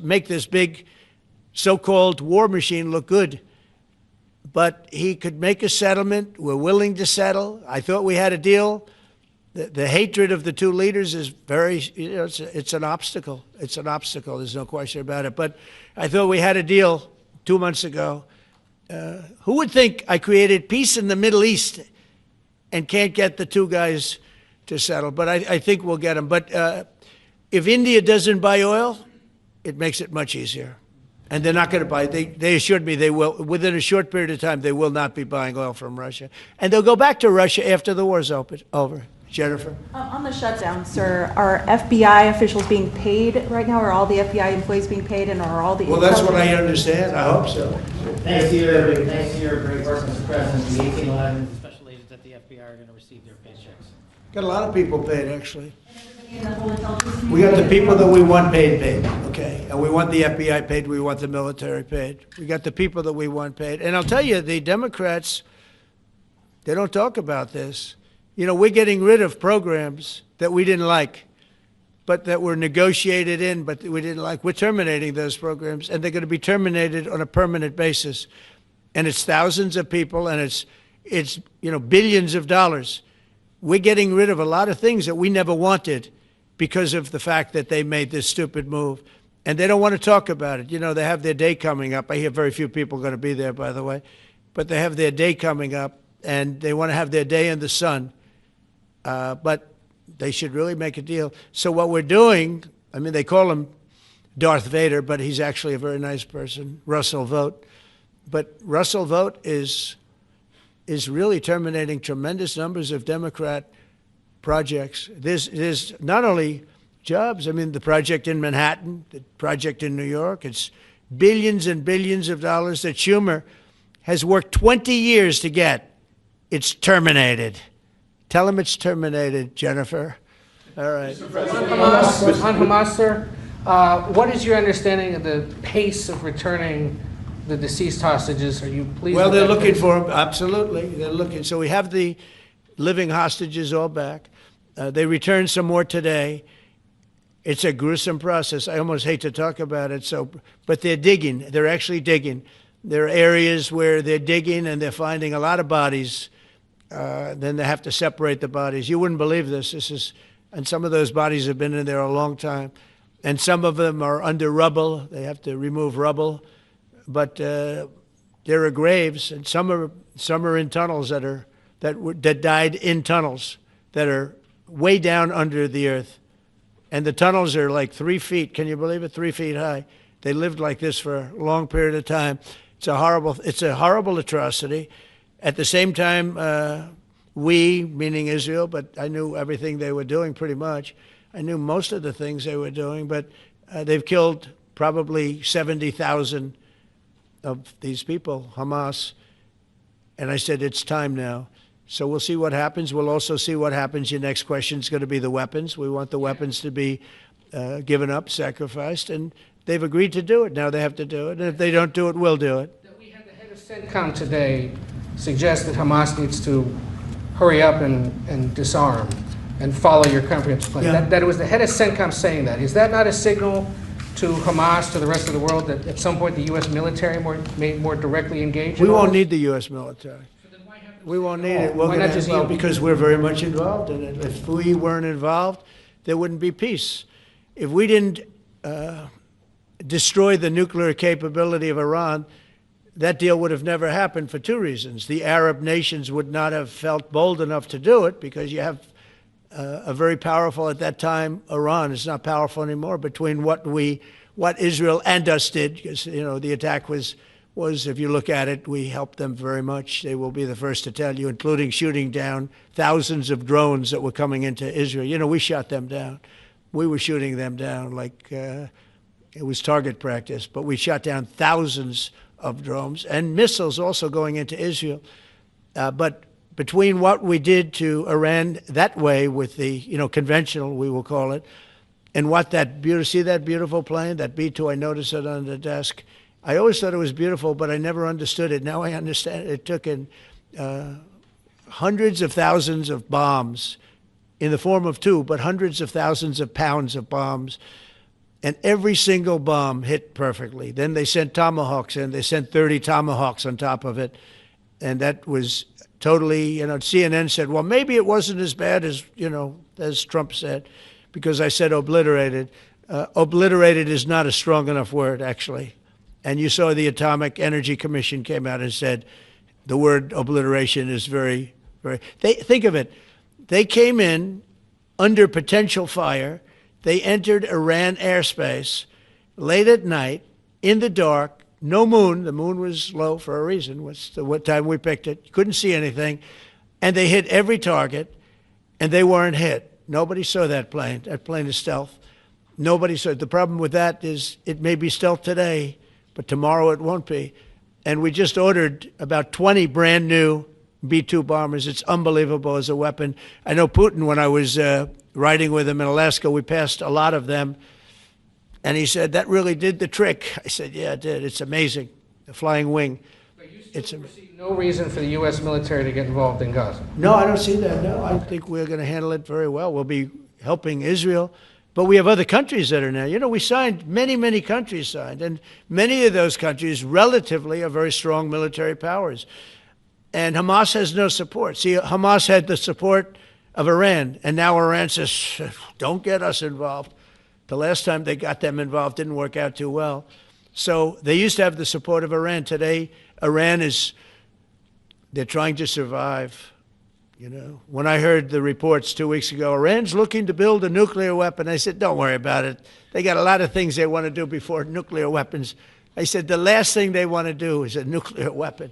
make this big so-called war machine look good. But he could make a settlement. We're willing to settle. I thought we had a deal. The hatred of the two leaders is very, you know, it's an obstacle. It's an obstacle. There's no question about it. But I thought we had a deal 2 months ago. Who would think I created peace in the Middle East and can't get the two guys to settle? But I think we'll get them. But if India doesn't buy oil, it makes it much easier. And they're not going to buy it. They assured me they will. Within a short period of time, they will not be buying oil from Russia. And they'll go back to Russia after the war's over. Jennifer? On the shutdown, sir, are FBI officials being paid right now? Are all the FBI employees being paid, and are all the... Well, that's what I understand. I hope so. Thanks to your great work, Mr. President, the 1811 special agents at the FBI are going to receive their paychecks. Got a lot of people paid, actually. We got the people that we want paid, okay? And we want the FBI paid, we want the military paid. We got the people that we want paid. And I'll tell you, the Democrats, they don't talk about this. You know, we're getting rid of programs that we didn't like, but that were negotiated in, but we didn't like. We're terminating those programs, and they're going to be terminated on a permanent basis. And it's thousands of people, and it's you know, billions of dollars. We're getting rid of a lot of things that we never wanted because of the fact that they made this stupid move. And they don't want to talk about it. You know, they have their day coming up. I hear very few people are going to be there, by the way. But they have their day coming up, and they want to have their day in the sun. But they should really make a deal. So what we're doing, I mean, they call him Darth Vader, but he's actually a very nice person, Russell Vogt. But Russell Vogt is really terminating tremendous numbers of Democrat projects. There's not only jobs, I mean, the project in Manhattan, the project in New York, it's billions and billions of dollars that Schumer has worked 20 years to get. It's terminated. Tell him it's terminated, Jennifer. All right. On Hamas, sir, what is your understanding of the pace of returning the deceased hostages? Are you pleased? Well, with they're that looking pace? for them, absolutely. They're looking. So we have the living hostages all back. They returned some more today. It's a gruesome process. I almost hate to talk about it. But they're digging. They're actually digging. There are areas where they're digging and they're finding a lot of bodies. Then they have to separate the bodies. You wouldn't believe this. And some of those bodies have been in there a long time. And some of them are under rubble. They have to remove rubble. But there are graves, and some are in tunnels that died in tunnels that are way down under the earth. And the tunnels are like 3 feet. Can you believe it? 3 feet high. They lived like this for a long period of time. It's a horrible atrocity. At the same time, we, meaning Israel, but I knew everything they were doing pretty much. I knew most of the things they were doing, but they've killed probably 70,000 of these people, Hamas. And I said, it's time now. So we'll see what happens. We'll also see what happens. Your next question is going to be the weapons. We want the weapons to be given up, sacrificed, and they've agreed to do it. Now they have to do it, and if they don't do it, we'll do it. We had the head of CENTCOM today suggest that Hamas needs to hurry up and disarm and follow your comprehensive plan. Yeah. That it was the head of CENTCOM saying that. Is that not a signal to Hamas, to the rest of the world, that at some point the U.S. military may more directly engage? We won't need the U.S. military. We won't need it. We're Why gonna not just involve- you? Because we're very much involved in it. If we weren't involved, there wouldn't be peace. If we didn't destroy the nuclear capability of Iran, that deal would have never happened for two reasons. The Arab nations would not have felt bold enough to do it because you have a very powerful, at that time, Iran. It's not powerful anymore between what Israel and us did, because, you know, the attack was, if you look at it, we helped them very much. They will be the first to tell you, including shooting down thousands of drones that were coming into Israel. You know, we shot them down. We were shooting them down like it was target practice, but we shot down thousands of drones and missiles also going into Israel. But between what we did to Iran that way with the, you know, conventional, we will call it, and what see that beautiful plane, that B-2, I noticed it on the desk. I always thought it was beautiful, but I never understood it. Now I understand it. It took in hundreds of thousands of bombs in the form of two, but hundreds of thousands of pounds of bombs. And every single bomb hit perfectly. Then they sent Tomahawks in. They sent 30 Tomahawks on top of it. And that was totally, you know, CNN said, well, maybe it wasn't as bad as, you know, as Trump said, because I said obliterated. Obliterated is not a strong enough word, actually. And you saw the Atomic Energy Commission came out and said the word obliteration is very, very, think of it. They came in under potential fire. They entered Iran airspace late at night, in the dark, no moon. The moon was low for a reason. What time we picked it. You couldn't see anything. And they hit every target, and they weren't hit. Nobody saw that plane. That plane is stealth. Nobody saw it. The problem with that is it may be stealth today, but tomorrow it won't be. And we just ordered about 20 brand new B-2 bombers. It's unbelievable as a weapon. I know Putin, when I was riding with him in Alaska, we passed a lot of them. And he said, that really did the trick. I said, yeah, it did. It's amazing. The flying wing. But you still see no reason for the U.S. military to get involved in Gaza? No, I don't see that. No, I think we're going to handle it very well. We'll be helping Israel. But we have other countries that are now. You know, we signed, many countries signed. And many of those countries relatively are very strong military powers. And Hamas has no support. See, Hamas had the support of Iran. And now Iran says, don't get us involved. The last time they got them involved didn't work out too well. So they used to have the support of Iran. Today, Iran they're trying to survive. You know, when I heard the reports 2 weeks ago, Iran's looking to build a nuclear weapon, I said, don't worry about it. They got a lot of things they want to do before nuclear weapons. I said, the last thing they want to do is a nuclear weapon.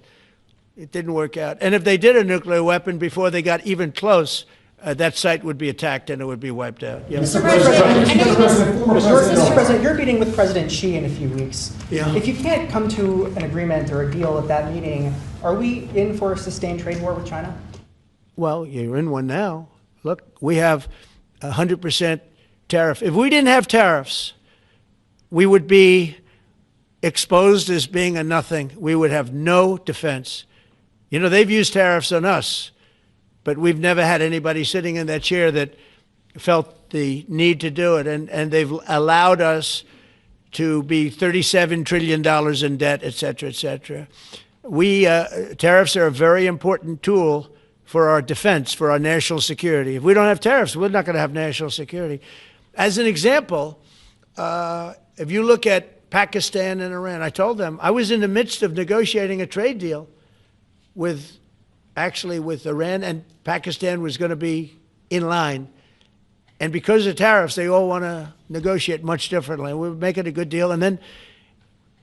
It didn't work out. And if they did a nuclear weapon before they got even close, that site would be attacked and it would be wiped out. Yeah. Mr. President, former Mr. President, you're meeting with President Xi in a few weeks. Yeah. If you can't come to an agreement or a deal at that meeting, are we in for a sustained trade war with China? Well, you're in one now. Look, we have 100% tariff. If we didn't have tariffs, we would be exposed as being a nothing. We would have no defense. You know, they've used tariffs on us, but we've never had anybody sitting in that chair that felt the need to do it. And they've allowed us to be $37 trillion in debt, et cetera, et cetera. Tariffs are a very important tool for our defense, for our national security. If we don't have tariffs, we're not going to have national security. As an example, if you look at Pakistan and Iran, I told them I was in the midst of negotiating a trade deal with Iran, and Pakistan was going to be in line. And because of tariffs, they all want to negotiate much differently. We're making a good deal. And then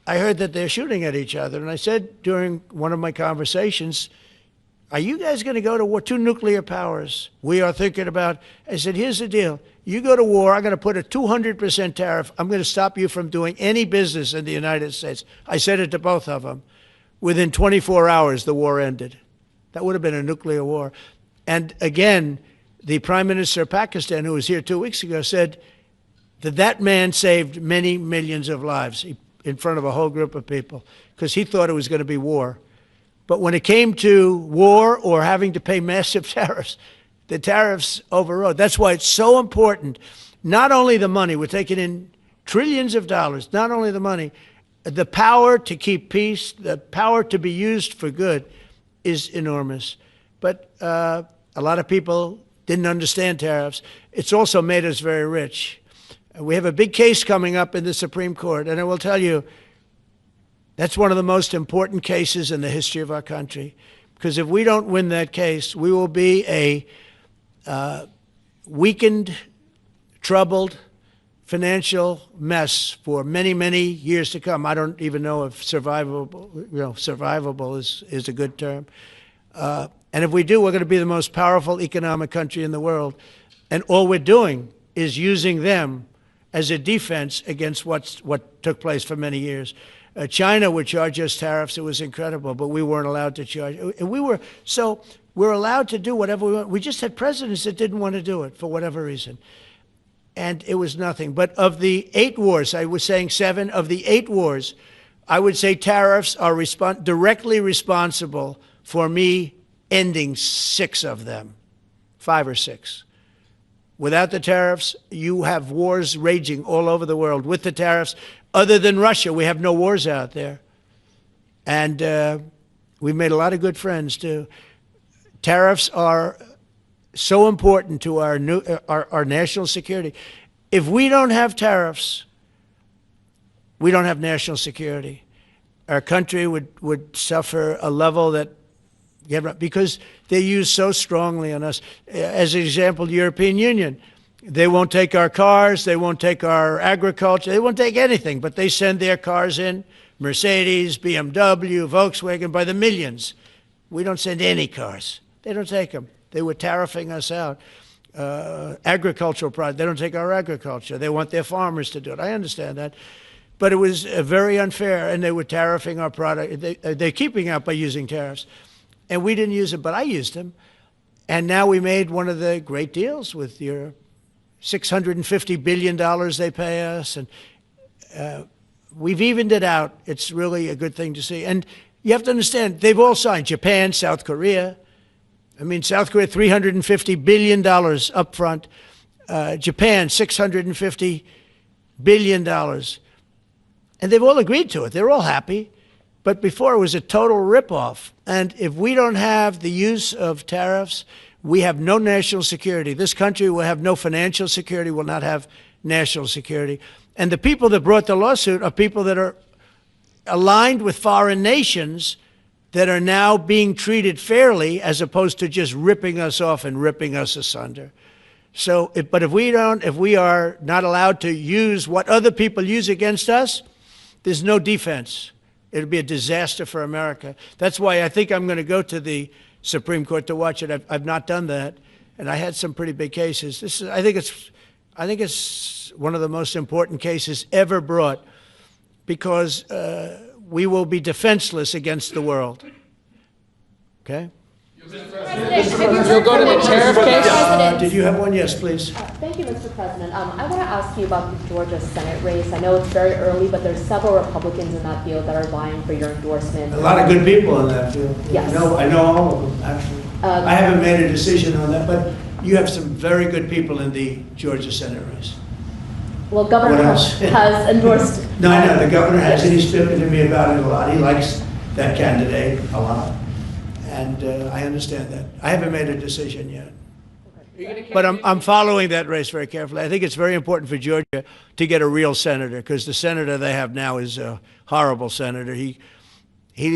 I heard that they're shooting at each other. And I said during one of my conversations, are you guys going to go to war? Two nuclear powers. We are thinking about, I said, here's the deal. You go to war, I'm going to put a 200% tariff. I'm going to stop you from doing any business in the United States. I said it to both of them. Within 24 hours, the war ended. That would have been a nuclear war. And again, the Prime Minister of Pakistan, who was here 2 weeks ago, said that man saved many millions of lives in front of a whole group of people because he thought it was going to be war. But when it came to war or having to pay massive tariffs, the tariffs overrode. That's why it's so important, not only the money, we're taking in trillions of dollars, not only the money, the power to keep peace, the power to be used for good is enormous. But a lot of people didn't understand tariffs. It's also made us very rich. We have a big case coming up in the Supreme Court, and I will tell you, that's one of the most important cases in the history of our country. Because if we don't win that case, we will be a weakened, troubled, financial mess for many, many years to come. I don't even know if survivable is a good term. And if we do, we're going to be the most powerful economic country in the world. And all we're doing is using them as a defense against what took place for many years. China would charge us tariffs. It was incredible, but we weren't allowed to charge. And we're allowed to do whatever we want. We just had presidents that didn't want to do it for whatever reason. And it was nothing. But of the 8 wars, I was saying 7, of the 8 wars, I would say tariffs are directly responsible for me ending 6 of them, 5 or 6. Without the tariffs, you have wars raging all over the world. With the tariffs, other than Russia, we have no wars out there. And we've made a lot of good friends, too. Tariffs are so important to our national security. If we don't have tariffs, we don't have national security. Our country would suffer a level that, because they're used so strongly on us. As an example, the European Union, they won't take our cars, they won't take our agriculture, they won't take anything, but they send their cars in, Mercedes, BMW, Volkswagen, by the millions. We don't send any cars. They don't take them. They were tariffing us out. Agricultural products, they don't take our agriculture. They want their farmers to do it. I understand that. But it was very unfair, and they were tariffing our product. They're keeping out by using tariffs. And we didn't use them, but I used them. And now we made one of the great deals with your $650 billion they pay us. And we've evened it out. It's really a good thing to see. And you have to understand, they've all signed. Japan, South Korea. I mean, South Korea, $350 billion up front. Japan, $650 billion. And they've all agreed to it. They're all happy. But before, it was a total ripoff. And if we don't have the use of tariffs, we have no national security. This country will have no financial security, will not have national security. And the people that brought the lawsuit are people that are aligned with foreign nations that are now being treated fairly as opposed to just ripping us off and ripping us asunder. So, but if we are not allowed to use what other people use against us, there's no defense. It'll be a disaster for America. That's why I think I'm going to go to the Supreme Court to watch it. I've not done that. and I had some pretty big cases. I think it's one of the most important cases ever brought, because we will be defenseless against the world. Okay? You'll go to the tariff case? Did you have one? Yes, please. Thank you, Mr. President. I want to ask you about the Georgia Senate race. I know it's very early, but there's several Republicans in that field that are vying for your endorsement. A lot of good people in that field. Yes. I know all of them, actually. I haven't made a decision on that, but you have some very good people in the Georgia Senate race. Well, Governor Trump has endorsed. No, I know, the governor has, and he's spoken to me about it a lot. He likes that candidate a lot, and I understand that. I haven't made a decision yet. But I'm following that race very carefully. I think it's very important for Georgia to get a real senator, because the senator they have now is a horrible senator. He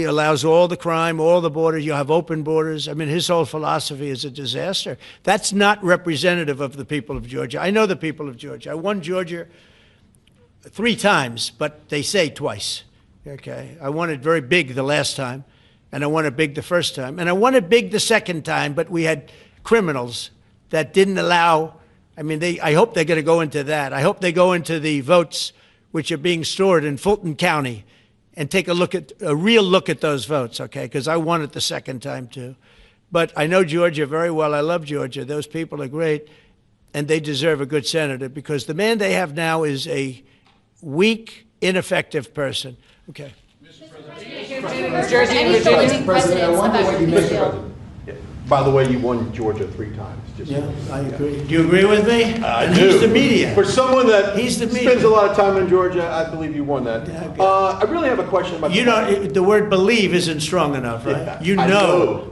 allows all the crime, all the borders. You have open borders. I mean, his whole philosophy is a disaster. That's not representative of the people of Georgia. I know the people of Georgia. I won Georgia 3 times, but they say twice. Okay, I won it very big the last time, and I won it big the first time, and I won it big the second time. But we had criminals that didn't allow. I mean, I hope they're going to go into that. I hope they go into the votes which are being stored in Fulton County and take a real look at those votes, okay? Because I won it the second time too. But I know Georgia very well. I love Georgia. Those people are great, and they deserve a good senator, because the man they have now is a weak, ineffective person. Okay. Mr. President, I wonder what you make of it. By the way, you won Georgia 3 times. Just Yeah, I agree. Do you agree with me? I And do. he's the media. For someone that He's the spends media. a lot of time in Georgia, I believe you won that. Yeah, okay. I really have a question about You know, the word believe isn't strong enough, right? Yeah, You I know.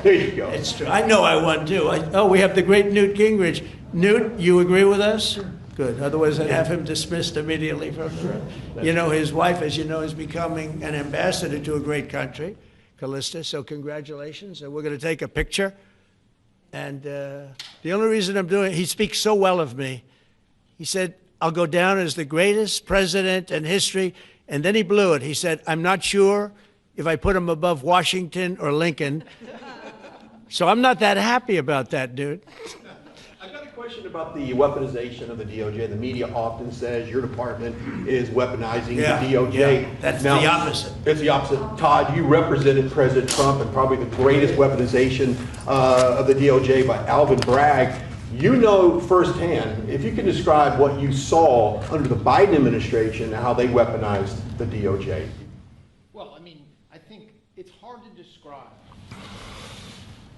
there you go. It's true. I know I won too. We have the great Newt Gingrich. Newt, you agree with us? Good. Otherwise, I'd have him dismissed immediately from the room. You know, his wife, as you know, is becoming an ambassador to a great country, Callista. So congratulations. And we're going to take a picture. And the only reason I'm doing it, he speaks so well of me. He said, I'll go down as the greatest president in history. And then he blew it. He said, I'm not sure if I put him above Washington or Lincoln. So I'm not that happy about that, dude. I've got a question about the weaponization of the DOJ. The media often says your department is weaponizing the DOJ. Yeah, that's the opposite. It's the opposite. Todd, you represented President Trump and probably the greatest weaponization of the DOJ by Alvin Bragg. You know firsthand, if you can describe what you saw under the Biden administration and how they weaponized the DOJ. Well, I mean, I think it's hard to describe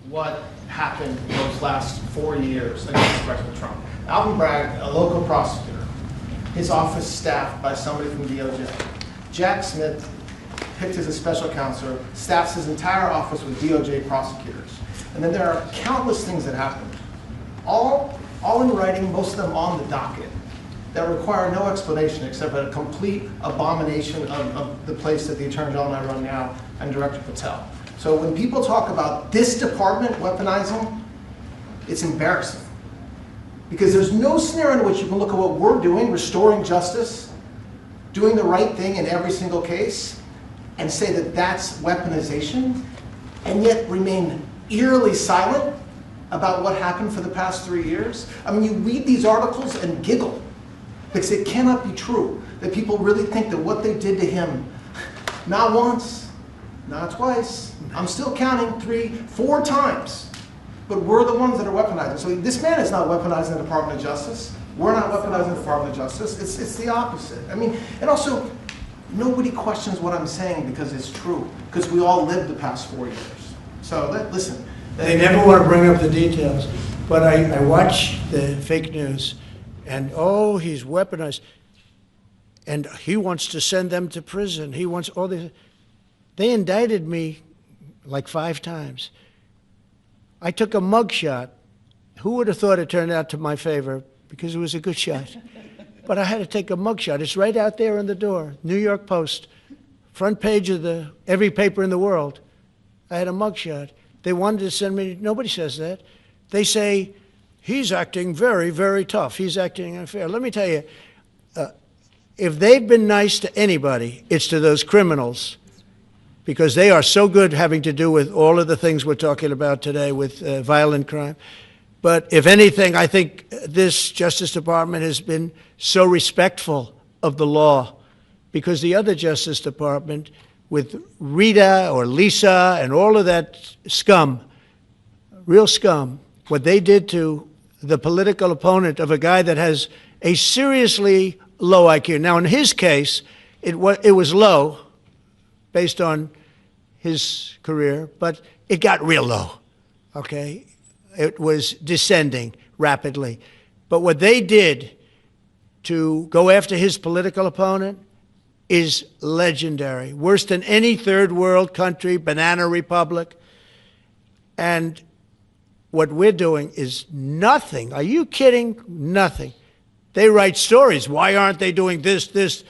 what happened those last 4 years against President Trump. Alvin Bragg, a local prosecutor, his office staffed by somebody from DOJ. Jack Smith, picked as a special counsel, staffs his entire office with DOJ prosecutors. And then there are countless things that happened, all in writing, most of them on the docket, that require no explanation except a complete abomination of the place that the Attorney General and I run now, and Director Patel. So when people talk about this department weaponizing, it's embarrassing. Because there's no scenario in which you can look at what we're doing, restoring justice, doing the right thing in every single case, and say that that's weaponization, and yet remain eerily silent about what happened for the past 3 years. I mean, you read these articles and giggle, because it cannot be true that people really think that what they did to him, not once, not twice, I'm still counting 3, 4 times, but we're the ones that are weaponizing. So this man is not weaponizing the Department of Justice. We're not weaponizing the Department of Justice. It's the opposite. I mean, and also, nobody questions what I'm saying because it's true, because we all lived the past 4 years. So listen. They never want to bring up the details, but I watch the fake news, and oh, he's weaponized, and he wants to send them to prison. He wants all this. They indicted me like 5 times. I took a mugshot. Who would have thought it turned out to my favor? Because it was a good shot. But I had to take a mugshot. It's right out there on the door. New York Post, front page of every paper in the world. I had a mugshot. They wanted to send me. Nobody says that. They say he's acting very, very tough. He's acting unfair. Let me tell you, if they've been nice to anybody, it's to those criminals, because they are so good having to do with all of the things we're talking about today with violent crime. But if anything, I think this Justice Department has been so respectful of the law, because the other Justice Department, with Rita or Lisa and all of that scum, real scum, what they did to the political opponent of a guy that has a seriously low IQ. Now, in his case, it was low based on his career, but it got real low, okay? It was descending rapidly. But what they did to go after his political opponent is legendary, worse than any third world country, banana republic. And what we're doing is nothing. Are you kidding? Nothing. They write stories. Why aren't they doing this?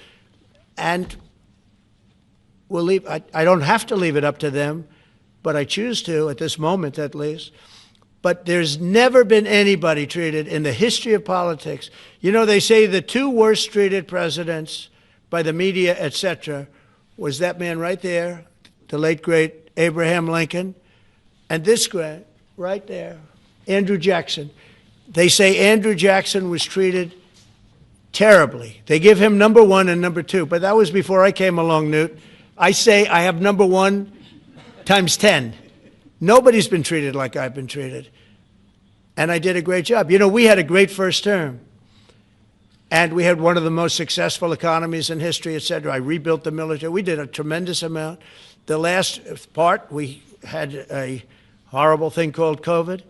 And we'll leave. I don't have to leave it up to them, but I choose to, at this moment at least. But there's never been anybody treated in the history of politics. You know, they say the two worst treated presidents by the media, etc., was that man right there, the late, great Abraham Lincoln, and this guy right there, Andrew Jackson. They say Andrew Jackson was treated terribly. They give him number 1 and number 2, but that was before I came along, Newt. I say I have number 1 times 10. Nobody's been treated like I've been treated. And I did a great job. You know, we had a great first term. And we had one of the most successful economies in history, et cetera. I rebuilt the military. We did a tremendous amount. The last part, we had a horrible thing called COVID,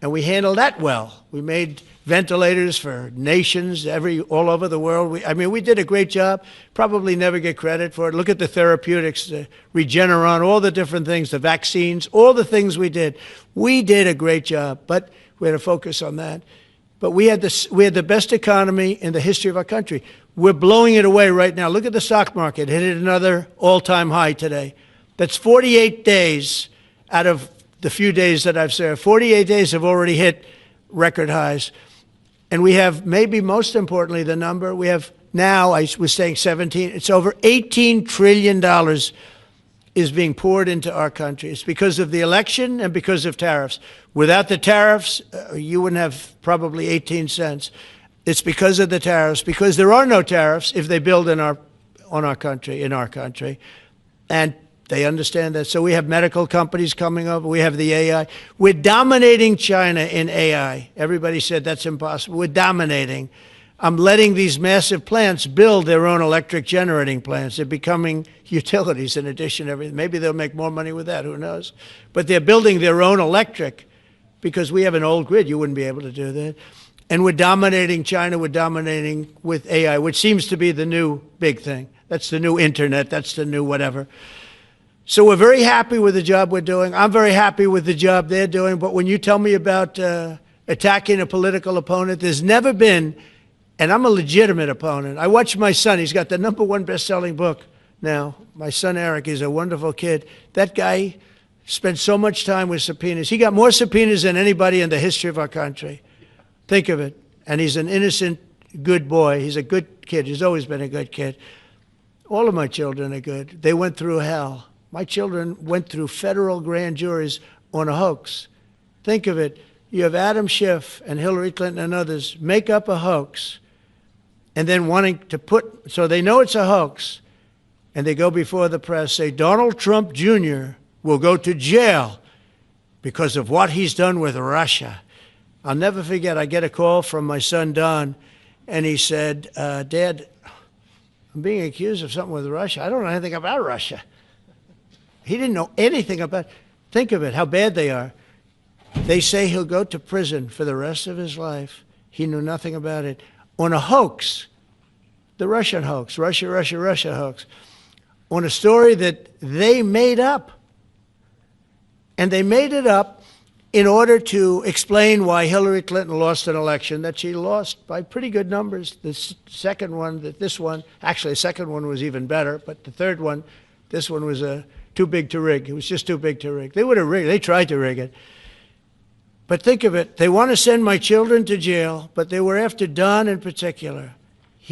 and we handled that well. We made ventilators for nations all over the world. I mean, we did a great job. Probably never get credit for it. Look at the therapeutics, the Regeneron, all the different things, the vaccines, all the things we did. We did a great job, but we had to focus on that. But we had the best economy in the history of our country. We're blowing it away right now. Look at the stock market. It hit another all-time high today. That's 48 days out of the few days that I've served. 48 days have already hit record highs. And we have, maybe most importantly, the number, we have now, I was saying 17, it's over $18 trillion is being poured into our country. It's because of the election and because of tariffs. Without the tariffs, you wouldn't have probably 18 cents. It's because of the tariffs, because there are no tariffs if they build in our country. And they understand that. So we have medical companies coming over. We have the AI. We're dominating China in AI. Everybody said that's impossible. We're dominating. I'm letting these massive plants build their own electric generating plants. They're becoming utilities in addition to everything. Maybe they'll make more money with that, who knows? But they're building their own electric because we have an old grid. You wouldn't be able to do that. And we're dominating China. We're dominating with AI, which seems to be the new big thing. That's the new internet. That's the new whatever. So we're very happy with the job we're doing. I'm very happy with the job they're doing. But when you tell me about attacking a political opponent, there's never been, and I'm a legitimate opponent. I watch my son. He's got the #1 best-selling book now. My son, Eric, is a wonderful kid. That guy spent so much time with subpoenas. He got more subpoenas than anybody in the history of our country. Think of it. And he's an innocent, good boy. He's a good kid. He's always been a good kid. All of my children are good. They went through hell. My children went through federal grand juries on a hoax. Think of it. You have Adam Schiff and Hillary Clinton and others make up a hoax and then wanting to so they know it's a hoax, and they go before the press, say Donald Trump Jr. will go to jail because of what he's done with Russia. I'll never forget, I get a call from my son Don, and he said, Dad, I'm being accused of something with Russia. I don't know anything about Russia. He didn't know anything about it. Think of it, how bad they are. They say he'll go to prison for the rest of his life. He knew nothing about it. On a hoax, the Russian hoax, Russia hoax, on a story that they made up. And they made it up in order to explain why Hillary Clinton lost an election that she lost by pretty good numbers. The second one, actually the second one was even better, but the third one, this one was too big to rig. It was just too big to rig. They would have rigged. They tried to rig it. But think of it. They want to send my children to jail, but they were after Don in particular.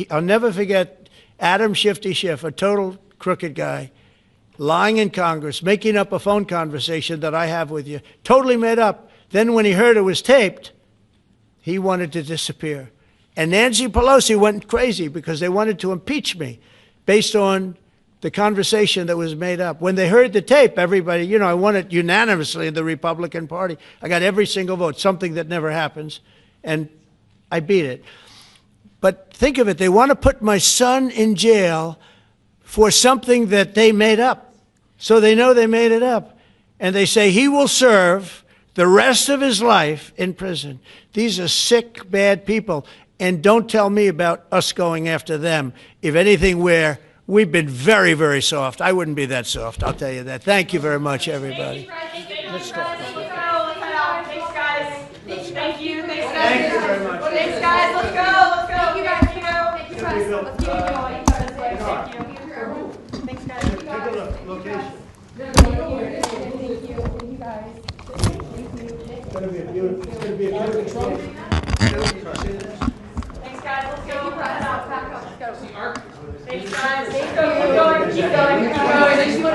I'll never forget Adam Shifty Schiff, a total crooked guy, lying in Congress, making up a phone conversation that I have with you, totally made up. Then when he heard it was taped, He wanted to disappear. And Nancy Pelosi went crazy because they wanted to impeach me based on the conversation that was made up. When they heard the tape, everybody, you know, I won it unanimously in the Republican Party. I got every single vote, something that never happens, and I beat it. But think of it, they want to put my son in jail for something that they made up. So they know they made it up. And they say he will serve the rest of his life in prison. These are sick, bad people. And don't tell me about us going after them. If anything, we've been very, very soft. I wouldn't be that soft, I'll tell you that. Thank you very much, everybody. Thanks, guys. Thank you. Thanks, guys. Thank you very much. Thanks, guys. Let's go. Let's go. Thank you, guys. Thank you, guys. Let's keep it going. Thank you. Thanks, guys. Take a look, location. Thank you, guys. It's going to be a beautiful day. Thanks, guys. Let's go. Pack up. Let's go. Thanks, guys. Keep going. Keep going. Keep going.